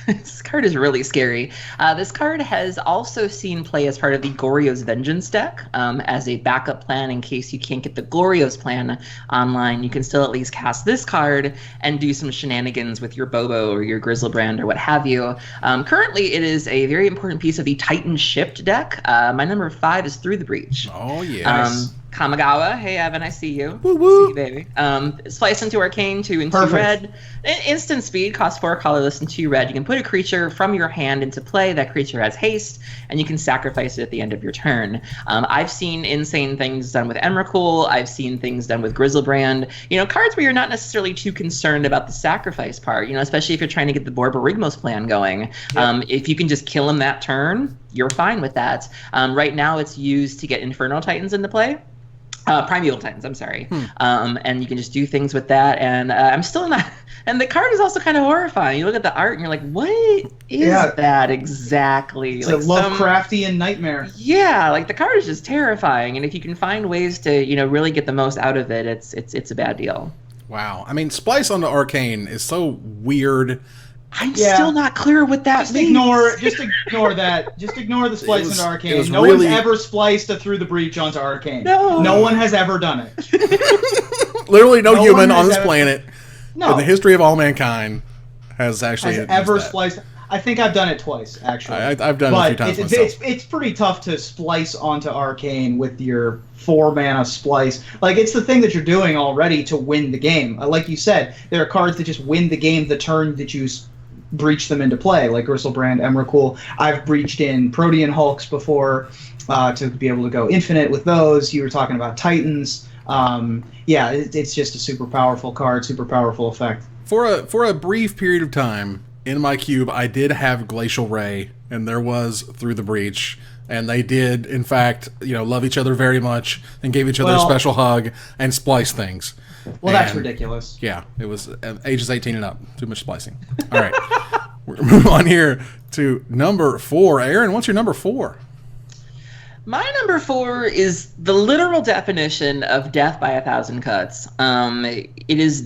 S2: This card is really scary. This card has also seen play as part of the Goryo's Vengeance deck. As a backup plan in case you can't get the Goryo's plan online, you can still at least cast this card and do some shenanigans with your Bobo or your Grizzlebrand or what have you. Currently, it is a very important piece of the Titan Shipped deck. My number 5 is Through the Breach.
S1: Oh, yes.
S2: Kamigawa, hey Evan, I see you.
S1: Woo woo.
S2: See you, baby. Splice into Arcane, 2 and 2
S3: Perfect.
S2: red. Instant speed, costs 4 colorless and 2 red. You can put a creature from your hand into play. That creature has haste, and you can sacrifice it at the end of your turn. I've seen insane things done with Emrakul. I've seen things done with Griselbrand. Cards where you're not necessarily too concerned about the sacrifice part, especially if you're trying to get the Borborygmos plan going. Yep. If you can just kill him that turn, you're fine with that. Right now it's used to get Infernal Titans into play. Primeval Titans, I'm sorry. And you can just do things with that. And I'm still not. And the card is also kind of horrifying. You look at the art and you're like, what is that exactly?
S3: It's a Lovecraftian nightmare.
S2: Yeah, like the card is just terrifying. And if you can find ways to, really get the most out of it, it's a bad deal.
S1: Wow. I mean, Splice onto Arcane is so weird.
S2: I'm still not clear what that means.
S3: Just ignore that. Just ignore the splice into Arcane. No
S1: really...
S3: one's ever spliced a Through the Breach onto Arcane.
S2: No
S3: one has ever done it.
S1: Literally no human on this planet in the history of all mankind has actually
S3: ever spliced. I think I've done it twice, actually.
S1: I've done it a few times myself.
S3: It's pretty tough to splice onto Arcane with your 4-mana splice. Like, it's the thing that you're doing already to win the game. Like you said, there are cards that just win the game the turn that you breach them into play, like Griselbrand, Emrakul. I've breached in Protean Hulks before to be able to go infinite with those. You were talking about Titans. It's just a super powerful card, super powerful effect.
S1: For a brief period of time in my cube, I did have Glacial Ray, and there was Through the Breach, and they did, in fact, love each other very much and gave each other a special hug and splice things.
S3: Well, that's ridiculous.
S1: Yeah, it was ages 18 and up. Too much splicing. All right. We're going to move on here to number 4. Aaron, what's your number 4?
S2: My number 4 is the literal definition of death by 1,000 cuts. It is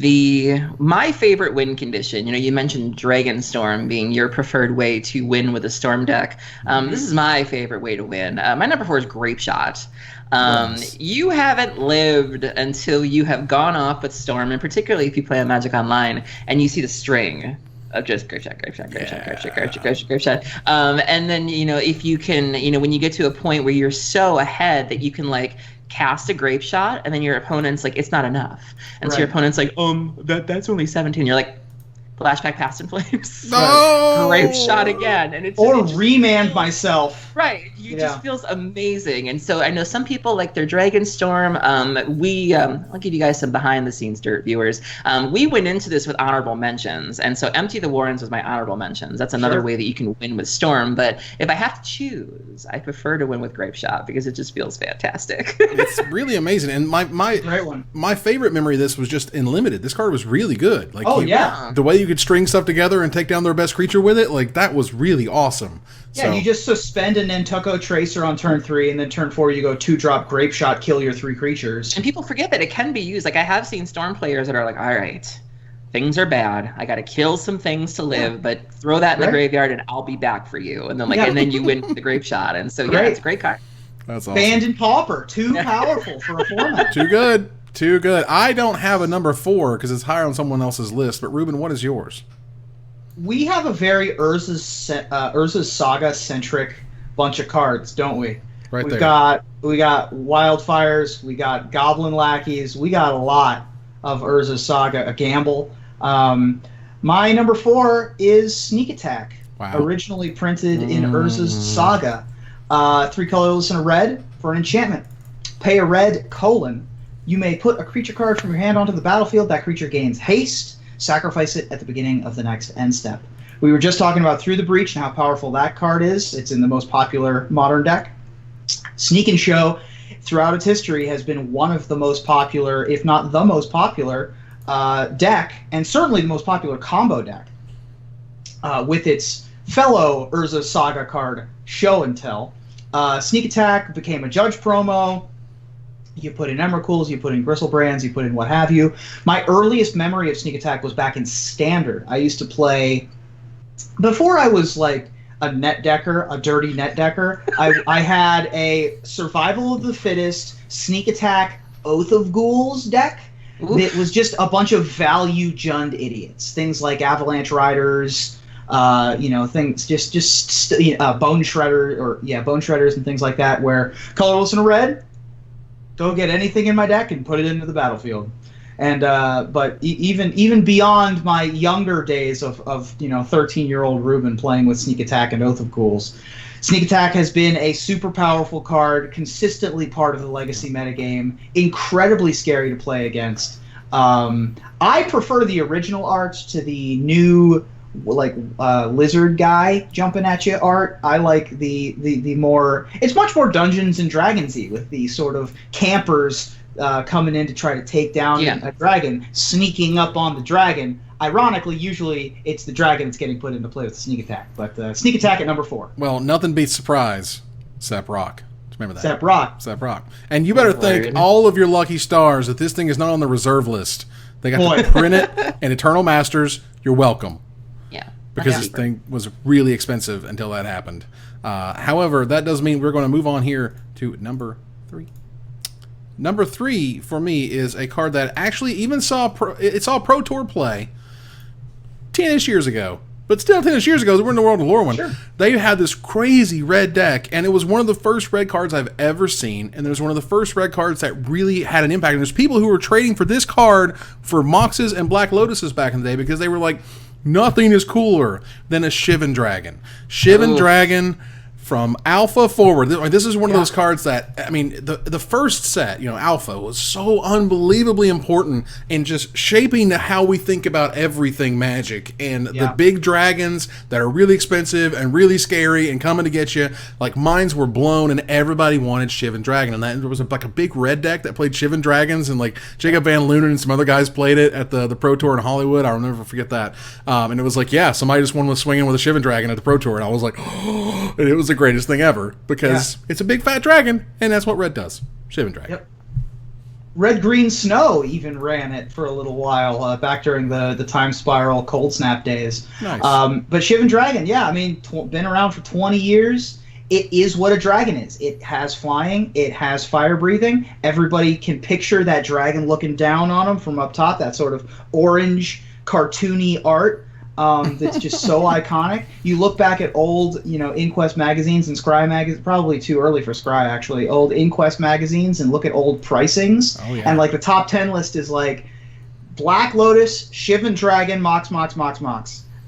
S2: my favorite win condition. You mentioned Dragonstorm being your preferred way to win with a Storm deck. This is my favorite way to win. My number 4 is Grapeshot. You haven't lived until you have gone off with Storm, and particularly if you play on Magic Online and you see the string of just Grapeshot. And then, if you can, when you get to a point where you're so ahead that you can, cast a Grapeshot, and then your opponent's like, it's not enough. And so your opponent's like, that's only 17. You're like, Flashback Past in Flames.
S1: No!
S2: Grapeshot again. And it's
S3: remand myself.
S2: Right. It just feels amazing. And so I know some people like their Dragonstorm. I'll give you guys some behind-the-scenes dirt, viewers. We went into this with honorable mentions. And so Empty the Warrens was my honorable mentions. That's another way that you can win with Storm. But if I have to choose, I prefer to win with Grapeshot because it just feels fantastic.
S1: It's really amazing. And
S3: Great one.
S1: My favorite memory of this was just in Limited. This card was really good. The way you could string stuff together and take down their best creature with it, that was really awesome.
S3: Yeah, you just suspend a Nantuko Tracer on turn 3, and then turn 4 you go 2-drop Grapeshot, kill your 3 creatures.
S2: And people forget that it can be used. I have seen Storm players that are like, all right, things are bad. I got to kill some things to live, but throw that in the graveyard and I'll be back for you. And then and then you win the Grapeshot. And so it's a great card.
S1: That's awesome.
S3: Band and Pauper, too powerful for a format.
S1: Too good. I don't have a number 4 because it's higher on someone else's list. But Ruben, what is yours?
S3: We have a very Urza's Saga-centric bunch of cards, don't we? We got Wildfires, we got Goblin Lackeys, we got a lot of Urza's Saga, a gamble. My number 4 is Sneak Attack, originally printed in Urza's Saga. 3 colorless and a red for an enchantment. Pay a red, : you may put a creature card from your hand onto the battlefield. That creature gains haste. Sacrifice it at the beginning of the next end step. We were just talking about Through the Breach and how powerful that card is. It's in the most popular modern deck. Sneak and Show, throughout its history, has been one of the most popular, if not the most popular, deck, and certainly the most popular combo deck, with its fellow Urza Saga card, Show and Tell. Sneak Attack became a Judge promo. You put in Emrakuls, you put in Griselbrands, you put in what have you. My earliest memory of Sneak Attack was back in Standard. I used to play, before I was like a net decker, a dirty net decker, I had a Survival of the Fittest, Sneak Attack, Oath of Ghouls deck. Oof. It was just a bunch of value jund idiots. Things like Avalanche Riders, things Bone Shredders and things like that, where colorless and red, go get anything in my deck and put it into the battlefield. And but even beyond my younger days of 13-year-old Ruben playing with Sneak Attack and Oath of Ghouls, Sneak Attack has been a super powerful card, consistently part of the Legacy metagame, incredibly scary to play against. I prefer the original art to the new lizard guy jumping at you art. I like the more, it's much more Dungeons and Dragons-y with the sort of campers coming in to try to take down a dragon, sneaking up on the dragon. Ironically, usually it's the dragon that's getting put into play with the Sneak Attack, but Sneak Attack at number 4.
S1: Well, nothing beats surprise, Sep Rock. Remember that.
S3: Sep
S1: Rock. And you better thank all of your lucky stars that this thing is not on the reserve list. They got to print it and Eternal Masters. You're welcome.
S2: Yeah.
S1: Because this thing was really expensive until that happened. However, that does mean we're going to move on here to number 3. Number 3 for me is a card that actually even saw Pro Tour play 10-ish years ago. But still 10-ish years ago, we're in the World of Lore.
S3: Sure.
S1: They had this crazy red deck, and it was one of the first red cards I've ever seen, and it was one of the first red cards that really had an impact. And there's people who were trading for this card for Moxes and Black Lotuses back in the day because they were like, nothing is cooler than a Shivan Dragon. Shivan Dragon from Alpha forward. This is one of those cards that, I mean, the first set, Alpha, was so unbelievably important in just shaping how we think about everything Magic. And the big dragons that are really expensive and really scary and coming to get you, like, minds were blown and everybody wanted Shivan Dragon. And there was a big red deck that played Shivan Dragons, and like Jacob Van Lunen and some other guys played it at the Pro Tour in Hollywood. I'll never forget that. And it was like, somebody just won with swinging with a Shivan Dragon at the Pro Tour. And I was like, oh, and it was the greatest thing ever because it's a big fat dragon, and that's what red does. Shivan Dragon. Yep.
S3: Red Green Snow even ran it for a little while back during the Time Spiral Cold Snap days.
S1: Nice.
S3: But Shivan Dragon, been around for 20 years. It is what a dragon is. It has flying. It has fire breathing. Everybody can picture that dragon looking down on them from up top. That sort of orange cartoony art. That's just so iconic. You look back at old, Inquest magazines and Scry magazines, probably too early for Scry actually, old Inquest magazines, and look at old pricings.
S1: Oh, yeah.
S3: And like the top 10 list is like Black Lotus, Shivan Dragon, Mox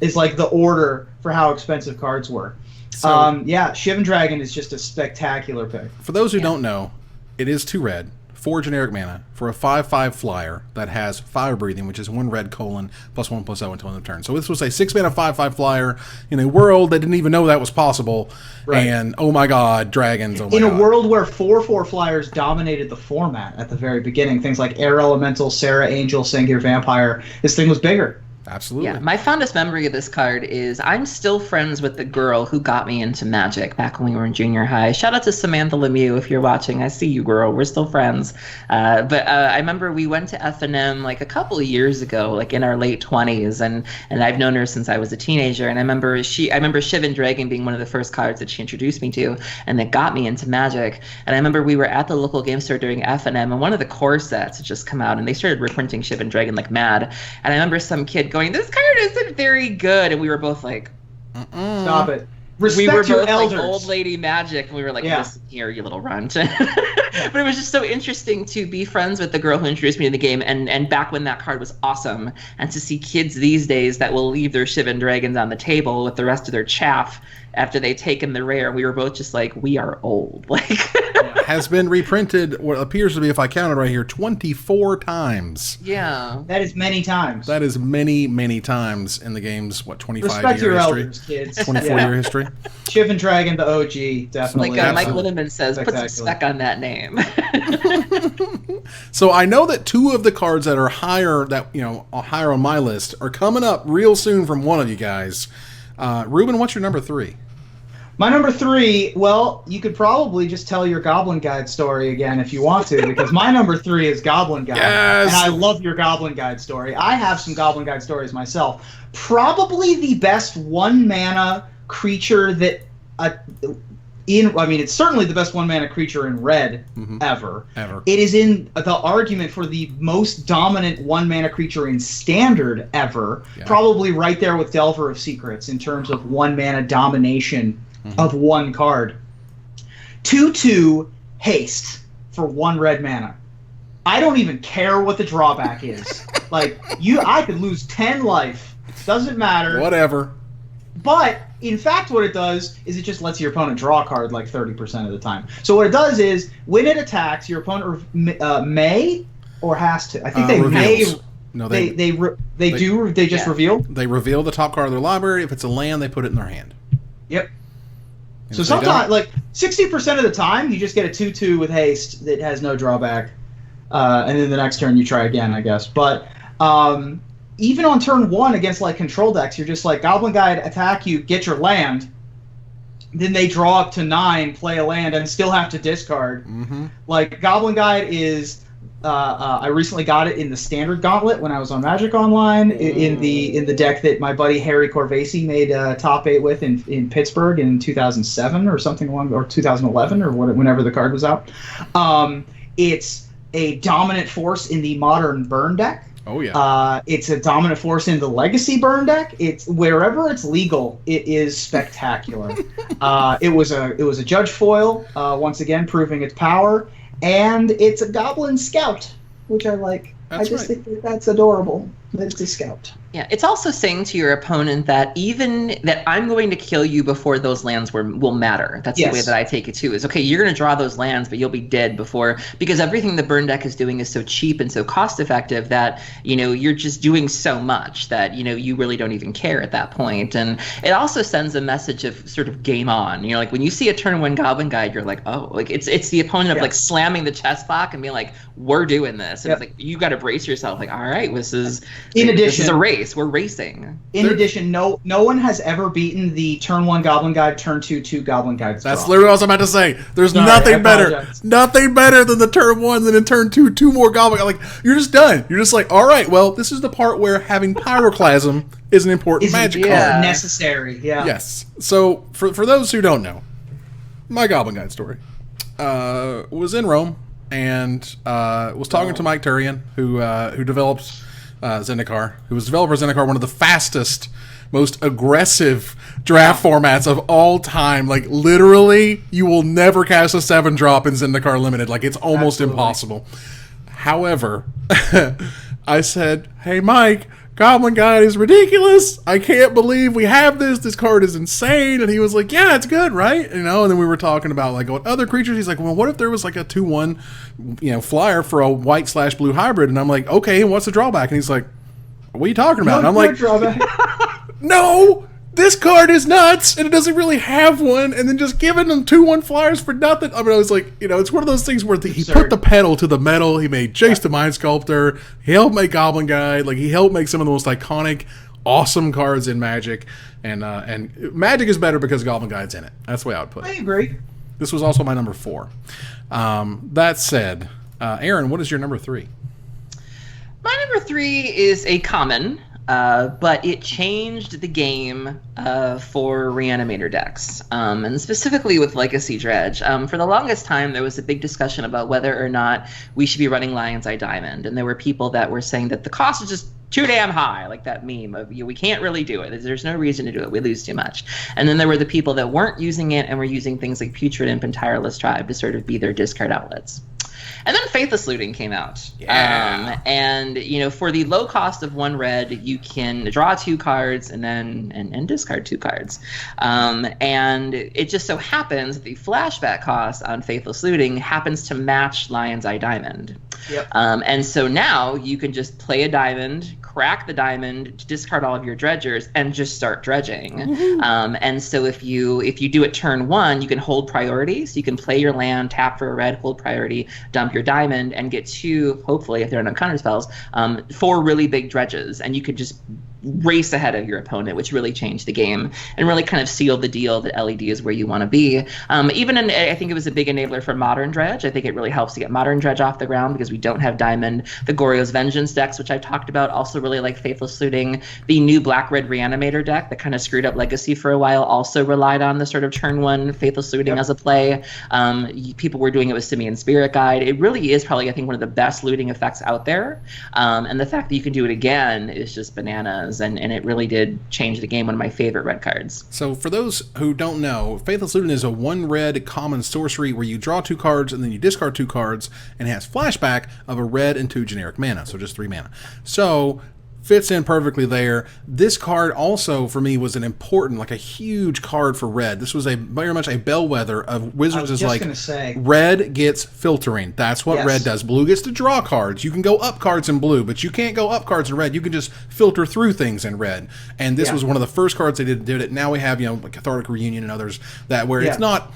S3: is like the order for how expensive cards were. So, Shivan Dragon is just a spectacular pick.
S1: For those who don't know, it is 2 red. 4 generic mana for a 5/5 flyer that has fire breathing, which is 1 red colon +1/+0 until end of turn. So this was a 6 mana 5/5 flyer in a world that didn't even know that was possible. Right. And oh my god, dragons!
S3: In a world where 4/4 flyers dominated the format at the very beginning, things like Air Elemental, Sarah Angel, Sengir Vampire, this thing was bigger.
S1: Absolutely.
S2: Yeah, my fondest memory of this card is I'm still friends with the girl who got me into Magic back when we were in junior high. Shout out to Samantha Lemieux if you're watching. I see you, girl. We're still friends. But I remember we went to F&M like a couple of years ago, like in our late 20s, and I've known her since I was a teenager. And I remember Shivan Dragon being one of the first cards that she introduced me to, and that got me into Magic. And I remember we were at the local game store during F&M, and one of the core sets had just come out, and they started reprinting Shivan Dragon like mad. And I remember some kid going, "This card isn't very good," and we were both like,
S3: "Stop it! Respect
S2: we were
S3: your
S2: both
S3: elders."
S2: Like old lady Magic, and we were like, "Listen here, you little runt." But it was just so interesting to be friends with the girl who introduced me to the game, and back when that card was awesome, and to see kids these days that will leave their Shivan Dragons on the table with the rest of their chaff after they taken the rare. We were both just like, we are old.
S1: Has been reprinted, what appears to be, if I counted right here, 24 times.
S2: Yeah.
S3: That is many times.
S1: That is many, many times in the game's, 25-year
S3: Respect your
S1: history?
S3: elders, kids.
S1: 24-year history?
S3: Shivan Dragon, the OG, definitely.
S2: Like Mike Linneman says, put some spec on that name.
S1: So I know that 2 of the cards that are higher, higher on my list, are coming up real soon from one of you guys. Ruben, what's your number 3?
S3: My number 3, well, you could probably just tell your Goblin Guide story again if you want to, because my number 3 is Goblin Guide.
S1: Yes!
S3: And I love your Goblin Guide story. I have some Goblin Guide stories myself. Probably the best 1-mana creature that... it's certainly the best 1-mana creature in red ever. It is in the argument for the most dominant 1-mana creature in Standard ever. Yeah. Probably right there with Delver of Secrets in terms of 1-mana domination of one card. 2/2 haste for 1 red mana. I don't even care what the drawback is. Like, I could lose 10 life. Doesn't matter.
S1: Whatever.
S3: But, in fact, what it does is it just lets your opponent draw a card like 30% of the time. So what it does is, when it attacks, your opponent may or has to. I think they
S1: reveals.
S3: may.
S1: No,
S3: they just reveal?
S1: They reveal the top card of their library. If it's a land, they put it in their hand.
S3: Yep.
S1: And
S3: so sometimes, like, 60% of the time, you just get a 2/2 with haste that has no drawback. And then the next turn you try again, I guess. But even on turn 1 against, like, control decks, you're just like, Goblin Guide, attack you, get your land. Then they draw up to 9, play a land, and still have to discard.
S1: Mm-hmm.
S3: Like, Goblin Guide is... I recently got it in the Standard Gauntlet when I was on Magic Online, in the deck that my buddy Harry Corvasi made top 8 with in Pittsburgh in 2007 or something along, or 2011 or whenever the card was out. It's a dominant force in the modern burn deck.
S1: Oh yeah.
S3: It's a dominant force in the Legacy burn deck. It's wherever it's legal, it is spectacular. It was a Judge foil, once again proving its power. And it's a Goblin Scout, which I like. I just think that's adorable. That it's a Scout.
S2: Yeah, it's also saying to your opponent that even that I'm going to kill you before those lands will matter. That's the way that I take it too. Is okay, you're going to draw those lands, but you'll be dead before, because everything the burn deck is doing is so cheap and so cost effective that you're just doing so much that you really don't even care at that point. And it also sends a message of sort of game on. Like when you see a turn 1 Goblin Guide, you're like, oh, like it's the opponent of like slamming the chest block and being like, we're doing this. And it's like you got to brace yourself. Like, all right, this is a race. We're racing.
S3: In addition, no one has ever beaten the turn 1 Goblin Guide, turn 2 Goblin Guide.
S1: That's literally what I was about to say. There's nothing better than the turn 1, then in turn 2 more Goblin Guide. Like, you're just done. You're just like, all right, well, this is the part where having Pyroclasm is an important magic card.
S3: Necessary, yeah.
S1: Yes. So, for those who don't know, my Goblin Guide story was in Rome and was talking to Mike Turian, who developed Zendikar, who was developer of Zendikar, one of the fastest, most aggressive draft formats of all time. Like, literally, you will never cast a 7-drop in Zendikar Limited. Like, it's almost impossible. However, I said, hey, Mike, Goblin Guide is ridiculous. I can't believe we have this. This card is insane. And he was like, yeah, it's good, right? And then we were talking about, like, what other creatures. He's like, well, what if there was, like, a 2/1, flyer for a white/blue hybrid? And I'm like, okay, and what's the drawback? And he's like, what are you talking about? And I'm like, no, this card is nuts, and it doesn't really have one. And then just giving them 2/1 flyers for nothing. I mean, I was like, it's one of those things where he put the pedal to the metal. He made Jace the Mind Sculptor. He helped make Goblin Guide. Like, he helped make some of the most iconic, awesome cards in Magic. And Magic is better because Goblin Guide's in it. That's the way I would put it.
S3: I agree.
S1: This was also my number 4. That said, Aaron, what is your number 3?
S2: My number 3 is a common. But it changed the game for Reanimator decks, and specifically with Legacy Dredge. For the longest time, there was a big discussion about whether or not we should be running Lion's Eye Diamond, and there were people that were saying that the cost is just too damn high, like that meme of we can't really do it. There's no reason to do it. We lose too much. And then there were the people that weren't using it and were using things like Putrid Imp and Tireless Tribe to sort of be their discard outlets. And then Faithless Looting came out. Yeah. And for the low cost of 1 red, you can draw 2 cards and then and discard 2 cards. And it just so happens that the flashback cost on Faithless Looting happens to match Lion's Eye Diamond.
S3: Yep.
S2: And so now you can just play a diamond, crack the diamond, discard all of your dredgers, and just start dredging. Mm-hmm. And so if you do it turn 1, you can hold priority. So you can play your land, tap for a red, hold priority, dump your diamond, and get 2, hopefully, if there are no counter spells, 4 really big dredges. And you could just race ahead of your opponent, which really changed the game and really kind of sealed the deal that LED is where you want to be. I think it was a big enabler for Modern Dredge. I think it really helps to get Modern Dredge off the ground because we don't have Diamond. The Goryo's Vengeance decks, which I've talked about, also really like Faithless Looting. The new Black-Red Reanimator deck that kind of screwed up Legacy for a while also relied on the sort of turn 1 Faithless Looting as a play. People were doing it with Simian Spirit Guide. It really is probably, I think, one of the best looting effects out there. And the fact that you can do it again is just bananas. manas, and it really did change the game. One of my favorite red cards.
S1: So for those who don't know, Faithless Luden is a 1-red common sorcery where you draw 2 cards and then you discard 2 cards, and it has flashback of a red and 2 generic mana, so just 3 mana. So fits in perfectly there. This card also, for me, was an important, like a huge card for red. This was very much a bellwether of Wizards. Is like, red gets filtering. That's what red does. Blue gets to draw cards. You can go up cards in blue, but you can't go up cards in red. You can just filter through things in red. And this was one of the first cards they did it. Now we have, like Cathartic Reunion and others that where it's not.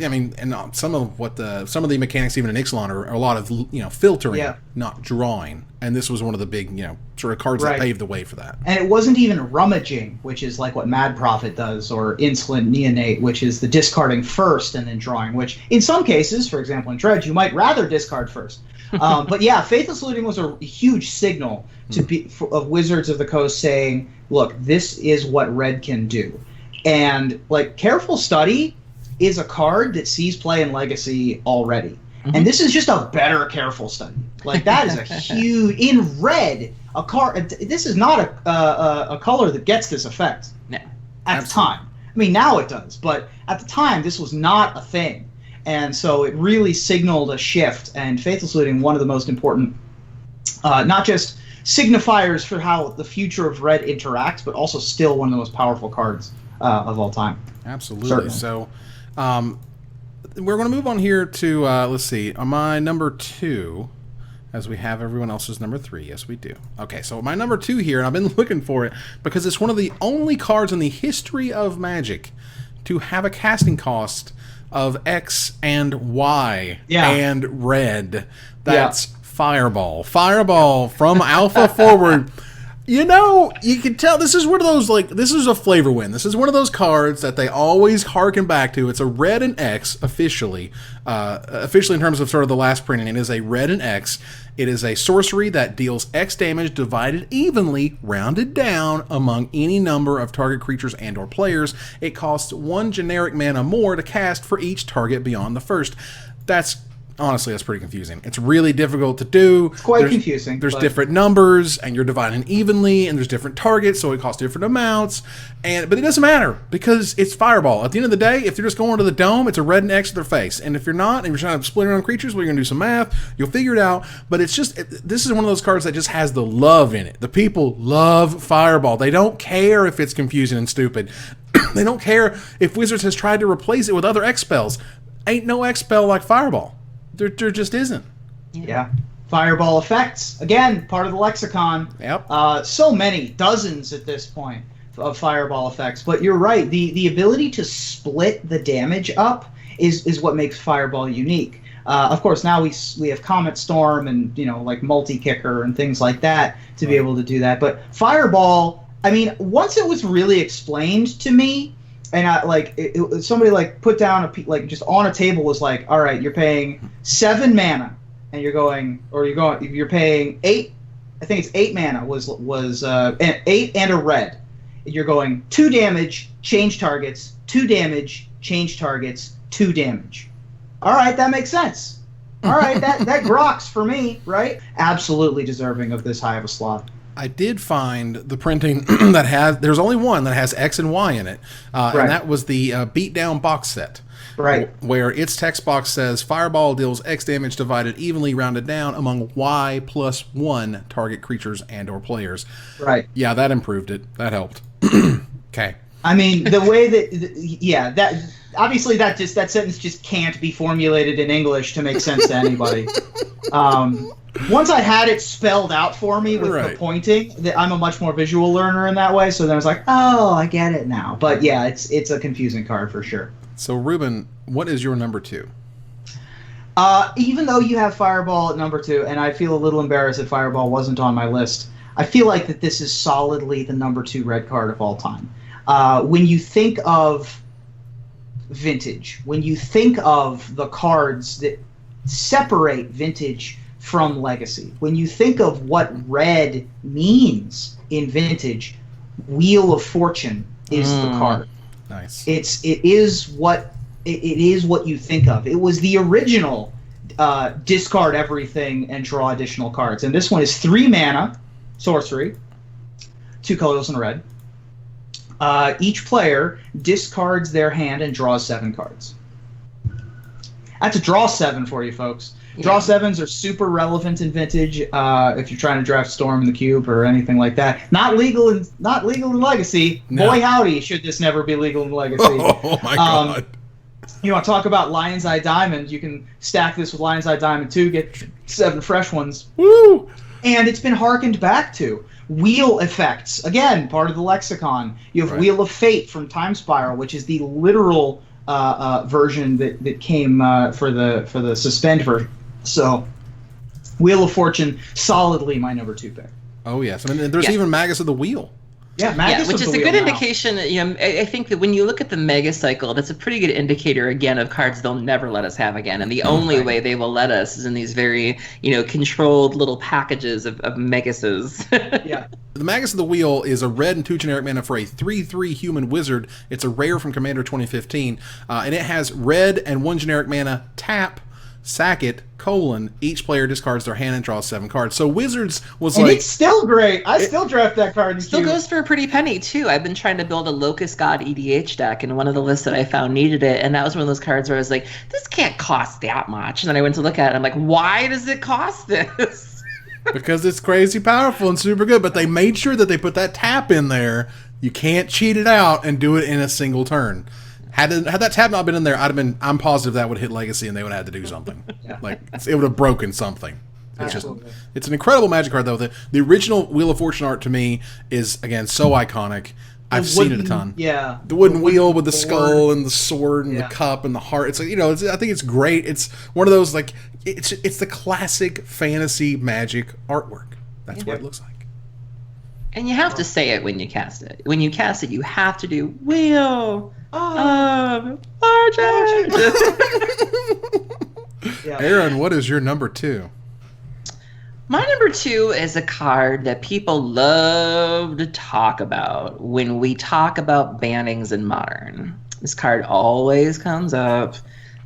S1: I mean, and some of the mechanics even in Ixalan are a lot of filtering, not drawing. And this was one of the big sort of cards that paved the way for that.
S3: And it wasn't even rummaging, which is like what Mad Prophet does, or Insolent Neonate, which is the discarding first and then drawing. Which in some cases, for example in Dredge, you might rather discard first. But yeah, Faithless Looting was a huge signal of Wizards of the Coast saying, "Look, this is what red can do," and like Careful Study is a card that sees play in Legacy already. Mm-hmm. And this is just a better Careful Study. Like, that is a huge... In red, a card... This is not a color that gets this effect.
S2: No.
S3: At the time. I mean, now it does. But at the time, this was not a thing. And so it really signaled a shift. And Faithless Looting, one of the most important... not just signifiers for how the future of red interacts, but also still one of the most powerful cards of all time.
S1: Absolutely.
S3: Certainly.
S1: So... we're going to move on here to, let's see, my number 2, as we have everyone else's number 3. Yes, we do. Okay, so my number 2 here, and I've been looking for it, because it's one of the only cards in the history of Magic to have a casting cost of X and Y and red. That's Fireball. Fireball from Alpha forward. You can tell this is one of those, this is a flavor win. This is one of those cards that they always harken back to. It's a red and X officially in terms of sort of the last printing. It is a red and X. It is a sorcery that deals X damage divided evenly, rounded down, among any number of target creatures and or players. It costs 1 generic mana more to cast for each target beyond the first. Honestly, that's pretty confusing. It's really difficult to do.
S3: It's quite confusing.
S1: There's different numbers, and you're dividing evenly, and there's different targets, so it costs different amounts. But it doesn't matter, because it's Fireball. At the end of the day, if you're just going to the dome, it's a red and X to their face. And if you're not, and you're trying to splinter on creatures, well, you're going to do some math. You'll figure it out. But it's just, this is one of those cards that just has the love in it. The people love Fireball. They don't care if it's confusing and stupid. They don't care if Wizards has tried to replace it with other X spells. Ain't no X spell like Fireball. There just isn't.
S3: Yeah. Fireball effects. Again, part of the lexicon.
S1: Yep.
S3: So many, dozens at this point of Fireball effects. But you're right. The ability to split the damage up is what makes Fireball unique. Of course, now we have Comet Storm and, like Multi-Kicker and things like that to be able to do that. But Fireball, I mean, once it was really explained to me, and somebody put down just on a table was like, all right, you're paying 7 mana, and you're paying 8. I think it's 8 mana was 8 and a red. You're going 2 damage, change targets, 2 damage, change targets, 2 damage. All right, that makes sense. All right, that groks for me, right? Absolutely deserving of this high of a slot.
S1: I did find the printing that there's only one that has X and Y in it, and that was the Beatdown box set.
S3: Right.
S1: Where its text box says, Fireball deals X damage divided evenly rounded down among Y plus 1 target creatures and or players.
S3: Right.
S1: Yeah, that improved it. That helped. Okay.
S3: I mean, the way that obviously that sentence just can't be formulated in English to make sense to anybody. Once I had it spelled out for me with the pointing, I'm a much more visual learner in that way. So then I was like, oh, I get it now. But yeah, it's a confusing card for sure.
S1: So Ruben, what is your number 2?
S3: Even though you have Fireball at number 2, and I feel a little embarrassed that Fireball wasn't on my list, I feel like that this is solidly the number 2 red card of all time. When you think of Vintage, when you think of the cards that separate Vintage from Legacy, when you think of what red means in Vintage, Wheel of Fortune is the card.
S1: Nice.
S3: It is what you think of. It was the original discard everything and draw additional cards. And this one is 3 mana sorcery. 2 colorless and a red. Each player discards their hand and draws 7 cards. That's a draw 7 for you, folks. Draw 7s are super relevant in Vintage if you're trying to draft Storm in the Cube or anything like that. Not legal in Legacy. No. Boy howdy, should this never be legal in Legacy.
S1: Oh my god.
S3: You want to talk about Lion's Eye Diamond, you can stack this with Lion's Eye Diamond 2, get 7 fresh ones.
S1: Woo!
S3: And it's been harkened back to. Wheel effects, again, part of the lexicon. You have Wheel of Fate from Time Spiral, which is the literal version that came for the suspend version. So, Wheel of Fortune, solidly my number 2 pick.
S1: Oh yes, I mean, there's even Magus of the Wheel.
S3: Yeah, Magus
S2: which
S3: of
S2: is
S3: the
S2: a good
S3: Wheel now.
S2: indication. I think that when you look at the Mega Cycle, that's a pretty good indicator again of cards they'll never let us have again, and the only way they will let us is in these very controlled little packages of Megases.
S3: Yeah.
S1: The Magus of the Wheel is a red and 2 generic mana for a 3/3 human wizard. It's a rare from Commander 2015, and it has red and 1 generic mana, tap, sack it, each player discards their hand and draws 7 cards. So Wizards was
S3: and it's still great. I still draft that card in
S2: Still
S3: Cube.
S2: goes for a pretty penny, too. I've been trying to build a Locust God EDH deck, and one of the lists that I found needed it, and that was one of those cards where I was like, this can't cost that much. And then I went to look at it, and I'm like, why does it cost this?
S1: because it's crazy powerful and super good, but they made sure that they put that tap in there. You can't cheat it out and do it in a single turn. Had that tab not been in there, I'm positive that would hit Legacy and they would have had to do something. Like it would have broken something. It's an incredible Magic card though. The original Wheel of Fortune art to me is again so iconic. I've seen it a ton.
S3: Yeah.
S1: The wooden wheel with the skull and the sword and the cup and the heart. It's like I think it's great. It's one of those like it's the classic fantasy Magic artwork. That's what it looks like.
S2: And you have to say it when you cast it. When you cast it, you have to do Wheel of Fortune.
S1: Aaron, what is your number 2?
S2: My number 2 is a card that people love to talk about when we talk about bannings in Modern. This card always comes up.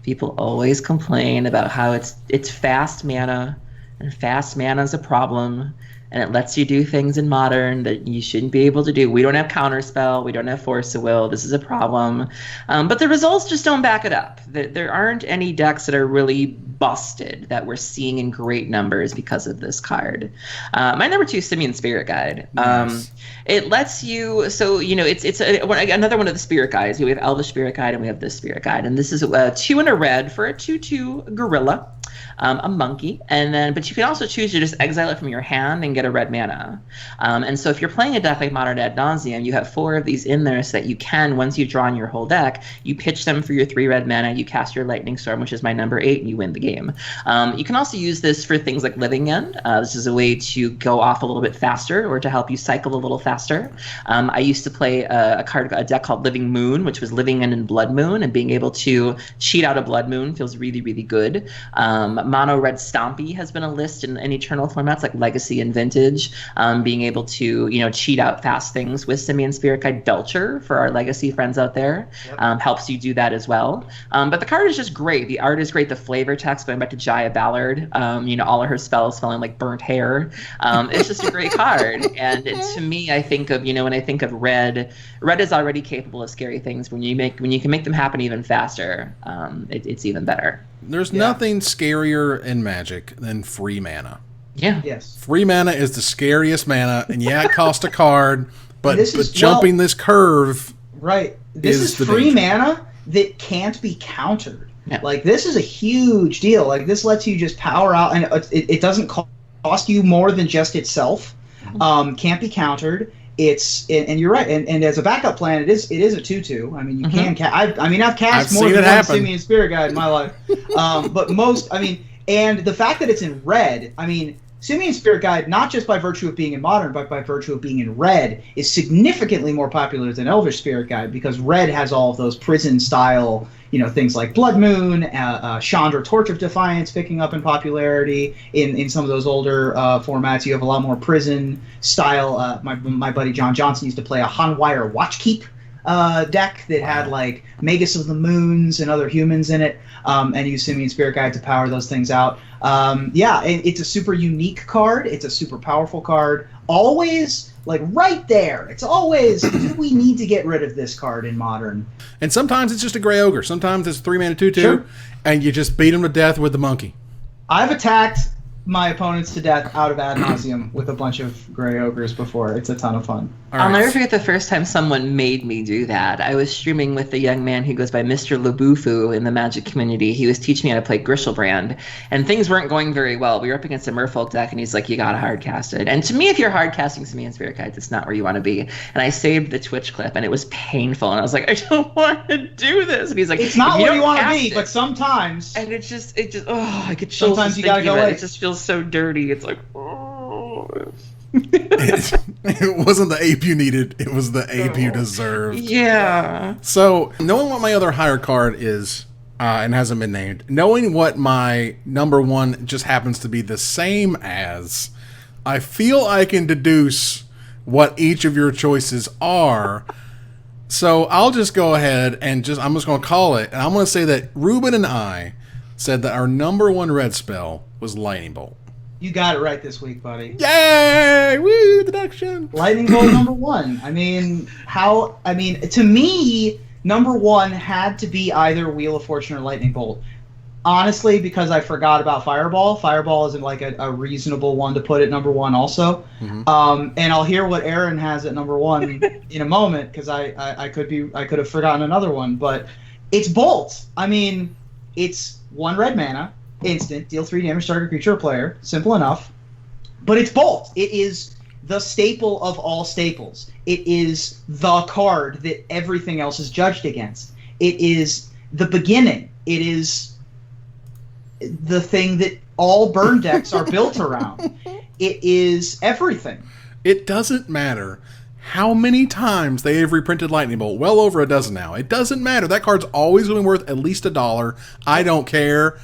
S2: People always complain about how it's fast mana, and fast mana is a problem. And it lets you do things in Modern that you shouldn't be able to do. We don't have Counterspell. We don't have Force of Will. This is a problem. But the results just don't back it up. There aren't any decks that are really busted that we're seeing in great numbers because of this card. My number 2 is Simian Spirit Guide. Nice. It lets you, it's another one of the Spirit Guides. We have Elvish Spirit Guide and we have this Spirit Guide. And this is 2 and a red for a 2/2 gorilla. A monkey, but you can also choose to just exile it from your hand and get a red mana. And so if you're playing a deck like Modern Ad Nauseam, you have 4 of these in there so that you can, once you've drawn your whole deck, you pitch them for your 3 red mana, you cast your Lightning Storm, which is my number 8, and you win the game. You can also use this for things like Living End. This is a way to go off a little bit faster or to help you cycle a little faster. I used to play a deck called Living Moon, which was Living End and Blood Moon, and being able to cheat out a Blood Moon feels really, really good. Mono Red Stompy has been a list in Eternal formats like Legacy and Vintage, being able to cheat out fast things with Simian Spirit Guide. Belcher for our Legacy friends out there helps you do that as well. But the card is just great. The art is great. The flavor text, going back to Jaya Ballard, all of her spells smelling like burnt hair. It's just a great card. And to me, I think of when I think of red is already capable of scary things. When you can make them happen even faster, it's even better.
S1: There's nothing scarier in Magic than free mana.
S2: Yeah.
S3: Yes.
S1: Free mana is the scariest mana, and it costs a card, but jumping this curve.
S3: Right. This is free mana that can't be countered. Yeah. Like, this is a huge deal. Like, this lets you just power out, and it doesn't cost you more than just itself. Can't be countered. And you're right. And as a backup plan, it is a 2/2. I mean, you can cast. I've cast more than one Simian Spirit Guide in my life. But and the fact that it's in red. I mean, Simian Spirit Guide, not just by virtue of being in Modern, but by virtue of being in red, is significantly more popular than Elvish Spirit Guide because red has all of those prison style. Things like Blood Moon, Chandra Torch of Defiance picking up in popularity in some of those older formats. You have a lot more prison style. My buddy John Johnson used to play a Hanwire Watchkeep deck that had like Magus of the Moons and other humans in it, and use Simian Spirit Guide to power those things out. It's a super unique card. It's a super powerful card. always like right there. It's always, do we need to get rid of this card in Modern?
S1: And sometimes it's just a Gray Ogre. Sometimes it's 3-mana 2/2,
S3: Sure.
S1: and you just beat him to death with the monkey.
S3: I've attacked my opponents to death out of ad nauseum with a bunch of Gray Ogres before. It's a ton of fun.
S2: I'll never forget the first time someone made me do that. I was streaming with a young man who goes by Mr. Labufu in the Magic community. He was teaching me how to play Grishelbrand, and things weren't going very well. We were up against a Merfolk deck, and he's like, you gotta hard cast it. And to me, if you're hard casting Simian Spirit Guides, it's not where you want to be. And I saved the Twitch clip, and it was painful. And I was like, I don't want to do this. And he's like,
S3: it's not where you want to be,
S2: it,
S3: but sometimes.
S2: And it just, I get chills.
S3: Sometimes you gotta go away.
S2: It just feels so dirty. It's like, oh.
S1: It wasn't the ape you needed. It was the ape you deserved.
S2: Yeah.
S1: So, knowing what my other higher card is, and hasn't been named, knowing what my number one just happens to be the same as, I feel I can deduce what each of your choices are. So, I'll just go ahead and I'm just going to call it. And I'm going to say that Ruben and I said that our number one red spell was Lightning Bolt.
S3: You got it right this week, buddy.
S1: Yay! Woo! Deduction.
S3: Lightning Bolt number one. I mean, to me, number one had to be either Wheel of Fortune or Lightning Bolt. Honestly, because I forgot about Fireball. Fireball isn't like a reasonable one to put at number one also. Mm-hmm. And I'll hear what Aaron has at number one in a moment, because I could have forgotten another one. But it's Bolt. I mean, it's 1 red mana. Instant, deal 3 damage to target creature or player. Simple enough. But it's Bolt. It is the staple of all staples. It is the card that everything else is judged against. It is the beginning. It is the thing that all burn decks are built around. It is everything.
S1: It doesn't matter how many times they have reprinted Lightning Bolt. Well over a dozen now. It doesn't matter. That card's always going to be worth at least $1. I don't care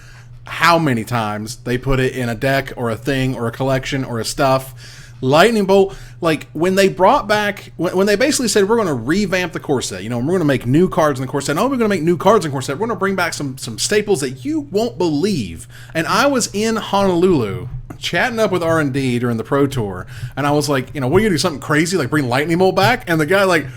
S1: how many times they put it in a deck or a thing or a collection or a stuff. Lightning Bolt, like when they brought back, when they basically said we're going to revamp the core set, we're going to make new cards in the core set. We're going to make new cards in the core set. We're going to bring back some staples that you won't believe. And I was in Honolulu chatting up with R&D during the Pro Tour, and I was like, what are you going to do, something crazy like bring Lightning Bolt back? And the guy, like,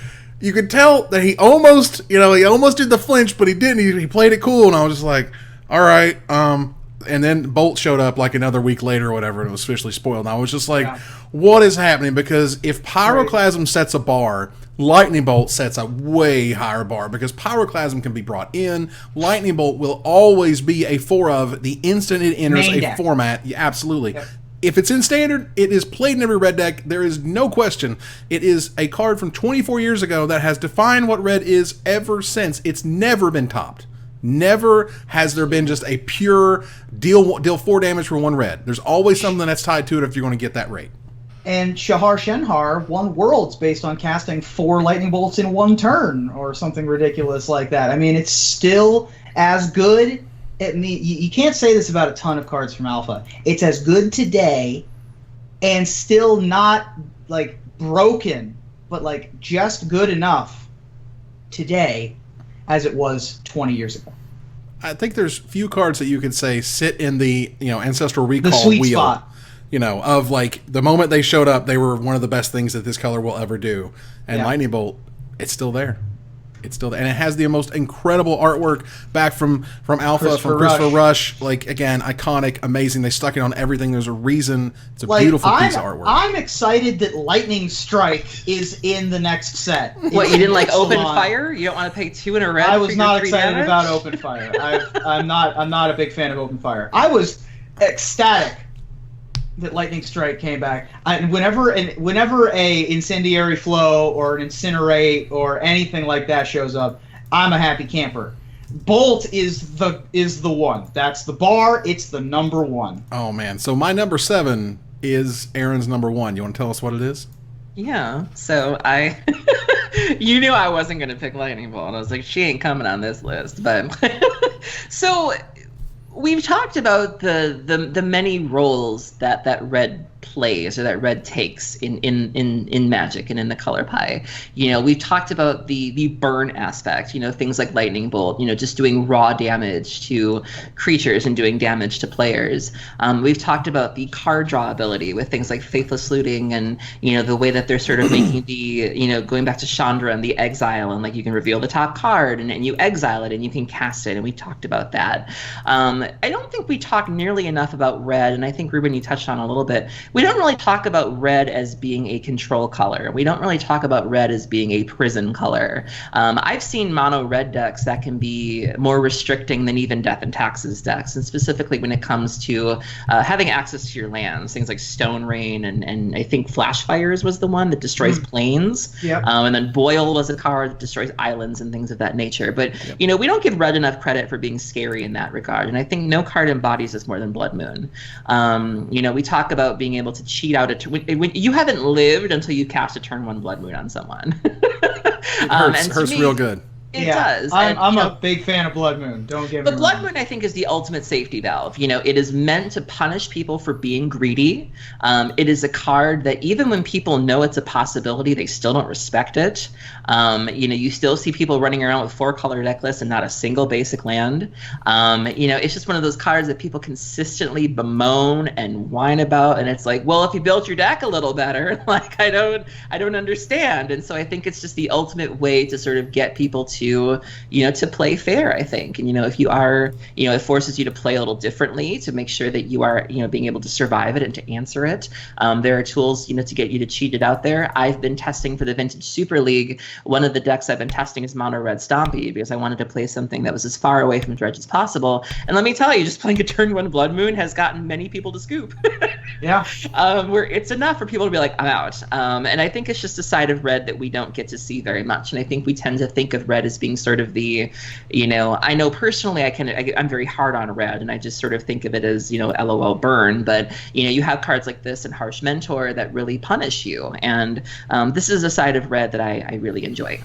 S1: you could tell that he almost did the flinch, but he didn't. He played it cool, and I was just like, all right, and then Bolt showed up like another week later or whatever, and it was officially spoiled. And I was just like, what is happening? Because if Pyroclasm sets a bar, Lightning Bolt sets a way higher bar, because Pyroclasm can be brought in. Lightning Bolt will always be a 4 of the instant it enters a format. Yeah, absolutely. Yep. If it's in Standard, it is played in every red deck. There is no question. It is a card from 24 years ago that has defined what red is ever since. It's never been topped. Never has there been just a pure deal 4 damage for 1 red. There's always something that's tied to it if you're going to get that rate.
S3: And Shahar Shenhar won Worlds based on casting 4 Lightning Bolts in 1 turn or something ridiculous like that. I mean, it's still as good. You can't say this about a ton of cards from Alpha. It's as good today and still not like broken, but like just good enough today as it was 20 years ago.
S1: I think there's few cards that you could say sit in the Ancestral Recall
S3: the sweet
S1: wheel.
S3: Spot.
S1: Of like the moment they showed up, they were one of the best things that this color will ever do. And Lightning Bolt, it's still there. It's still there. And it has the most incredible artwork back from Alpha, from Christopher Rush. Like, again, iconic, amazing. They stuck it on everything. There's a reason. It's a beautiful piece of artwork.
S3: I'm excited that Lightning Strike is in the next set.
S2: What, you didn't like Open Fire? You don't want to pay 2 in a red?
S3: I was not excited
S2: damage?
S3: about Open Fire. I'm not a big fan of Open Fire. I was ecstatic that Lightning Strike came back. Whenever a Incendiary Flow or an Incinerate or anything like that shows up, I'm a happy camper. Bolt is the one. That's the bar. It's the number one.
S1: Oh man! So my number 7 is Aaron's number 1. You want to tell us what it is?
S2: Yeah. So you knew I wasn't going to pick Lightning Bolt. I was like, she ain't coming on this list. But so we've talked about the many roles that red plays or that red takes in Magic and in the color pie. We've talked about the burn aspect, things like Lightning Bolt, just doing raw damage to creatures and doing damage to players. We've talked about the card draw ability with things like Faithless Looting and, the way that they're sort of making the, going back to Chandra and the exile, and like you can reveal the top card and you exile it and you can cast it, and we talked about that. I don't think we talk nearly enough about red, and I think, Ruben, you touched on a little bit. We don't really talk about red as being a control color. We don't really talk about red as being a prison color. I've seen mono red decks that can be more restricting than even Death and Taxes decks, and specifically when it comes to having access to your lands, things like Stone Rain and I think Flash Fires was the one that destroys planes.
S3: Yep.
S2: And then Boil was a card that destroys islands and things of that nature. But, we don't give red enough credit for being scary in that regard, and I think no card embodies this more than Blood Moon. We talk about being able to cheat out when you haven't lived until you cast a turn 1 Blood Moon on someone.
S1: It hurts real good.
S2: It does.
S3: I'm a big fan of Blood Moon. Don't get me wrong.
S2: But Blood Moon, I think, is the ultimate safety valve. It is meant to punish people for being greedy. It is a card that even when people know it's a possibility, they still don't respect it. You still see people running around with 4-color deck lists and not a single basic land. It's just one of those cards that people consistently bemoan and whine about, and it's like, well, if you built your deck a little better, like I don't understand. And so I think it's just the ultimate way to sort of get people to play fair, I think. And, if you are, it forces you to play a little differently to make sure that you are, being able to survive it and to answer it. There are tools, to get you to cheat it out there. I've been testing for the Vintage Super League. One of the decks I've been testing is Mono Red Stompy, because I wanted to play something that was as far away from Dredge as possible. And let me tell you, just playing a turn 1 Blood Moon has gotten many people to scoop.
S3: Yeah.
S2: Where it's enough for people to be like, I'm out. And I think it's just a side of red that we don't get to see very much. And I think we tend to think of red as being sort of the, I know personally I'm very hard on red, and I just sort of think of it as, LOL burn. But, you have cards like this and Harsh Mentor that really punish you. And this is a side of red that I really enjoy.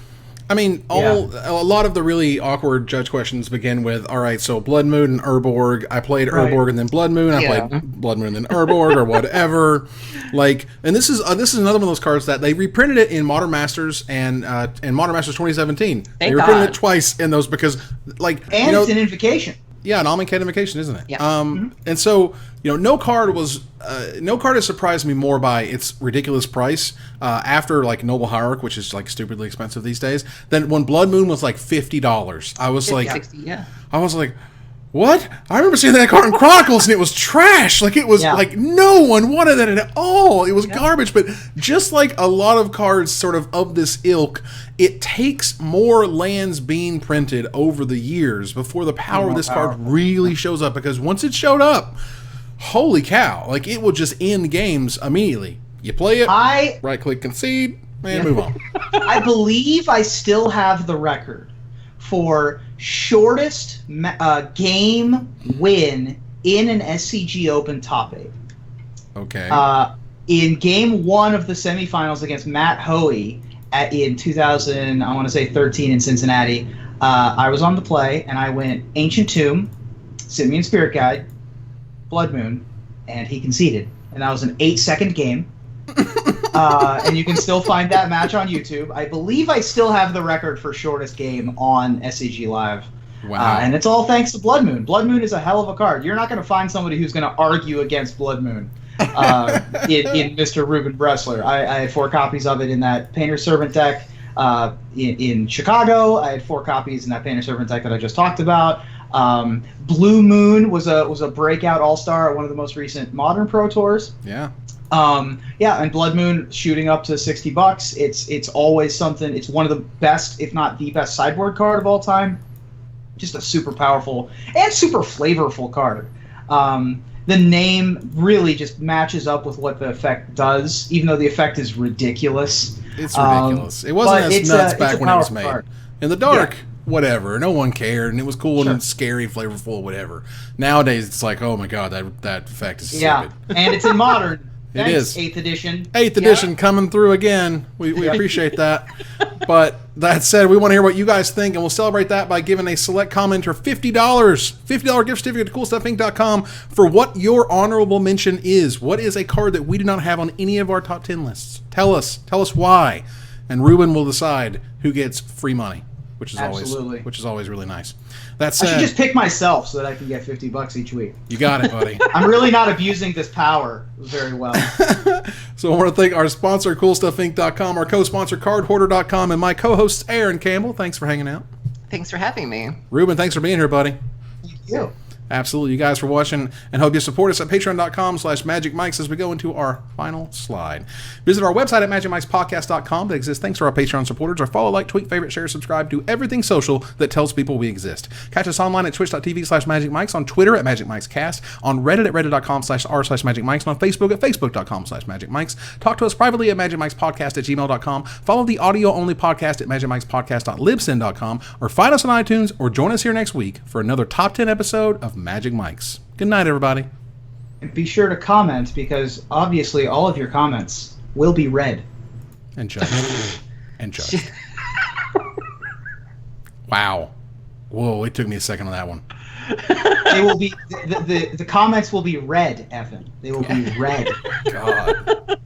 S1: I mean, a lot of the really awkward judge questions begin with, all right, so Blood Moon and Urborg. I played Urborg and then Blood Moon. I played Blood Moon and then Urborg or whatever. And this is another one of those cards that they reprinted it in Modern Masters and Modern Masters 2017. They reprinted it twice in those because,
S3: it's an invocation.
S1: Yeah, an Amonkhet Invocation, isn't it?
S2: Yeah.
S1: And so, no card has surprised me more by its ridiculous price after Noble Hierarch, which is stupidly expensive these days, than when Blood Moon was $50. I was
S2: 60, yeah.
S1: I was like, what? I remember seeing that card in Chronicles and it was trash. It was no one wanted that at all. It was garbage. But just like a lot of cards sort of this ilk, it takes more lands being printed over the years before the power of this card really shows up. Because once it showed up, holy cow, it will just end games immediately. You play it, right-click concede, and move on.
S3: I believe I still have the record for shortest game win in an SCG Open top 8.
S1: Okay.
S3: In game 1 of the semifinals against Matt Hoey in 2013 in Cincinnati, I was on the play and I went Ancient Tomb, Simeon Spirit Guide, Blood Moon, and he conceded. And that was an 8-second game. And you can still find that match on YouTube. I believe I still have the record for shortest game on SCG Live.
S1: Wow.
S3: And it's all thanks to Blood Moon. Blood Moon is a hell of a card. You're not going to find somebody who's going to argue against Blood Moon in Mr. Ruben Bressler. I had 4 copies of it in that Painter Servant deck in Chicago. I had 4 copies in that Painter Servant deck that I just talked about. Blue Moon was a breakout all-star at one of the most recent Modern Pro Tours.
S1: Yeah.
S3: And Blood Moon shooting up to $60. It's always something. It's one of the best, if not the best, sideboard card of all time. Just a super powerful and super flavorful card. The name really just matches up with what the effect does, even though the effect is ridiculous.
S1: It's ridiculous. It wasn't as nuts back when it was made. Card. In the dark, whatever. No one cared, and it was cool and scary, flavorful, whatever. Nowadays, it's like, oh my god, that effect is stupid.
S3: And it's in Modern. Thanks,
S1: It is
S3: 8th edition.
S1: 8th edition coming through again. We appreciate that. But that said, we want to hear what you guys think, and we'll celebrate that by giving a select commenter $50 gift certificate to CoolStuffInc.com for what your honorable mention is. What is a card that we do not have on any of our top 10 lists? Tell us why, and Ruben will decide who gets free money, which is always really nice. That said,
S3: I should just pick myself so that I can get $50 each week.
S1: You got it, buddy.
S3: I'm really not abusing this power very well.
S1: So I want to thank our sponsor, CoolStuffInc.com, our co-sponsor, CardHoarder.com, and my co-hosts, Aaron Campbell. Thanks for hanging out.
S2: Thanks for having me.
S1: Ruben, thanks for being here, buddy.
S3: Thank you.
S1: Absolutely. You guys for watching, and hope you support us at patreon.com/magicmics as we go into our final slide. Visit our website at magicmicspodcast.com that exists thanks to our Patreon supporters. Or follow, like, tweet, favorite, share, subscribe to everything social that tells people we exist. Catch us online at twitch.tv/magicmics, on Twitter at magicmicscast, on Reddit at reddit.com/r/magicmics, and on Facebook at facebook.com/magicmics. Talk to us privately at magicmicspodcast@gmail.com. Follow the audio-only podcast at magicmicspodcast.libsyn.com, or find us on iTunes, or join us here next week for another top 10 episode of Magic Mics. Good night, everybody.
S3: And be sure to comment, because obviously all of your comments will be read.
S1: And judged. And judged. Wow. Whoa, it took me a second on that one.
S3: They will be the comments will be read, Evan. They will be read.
S1: God.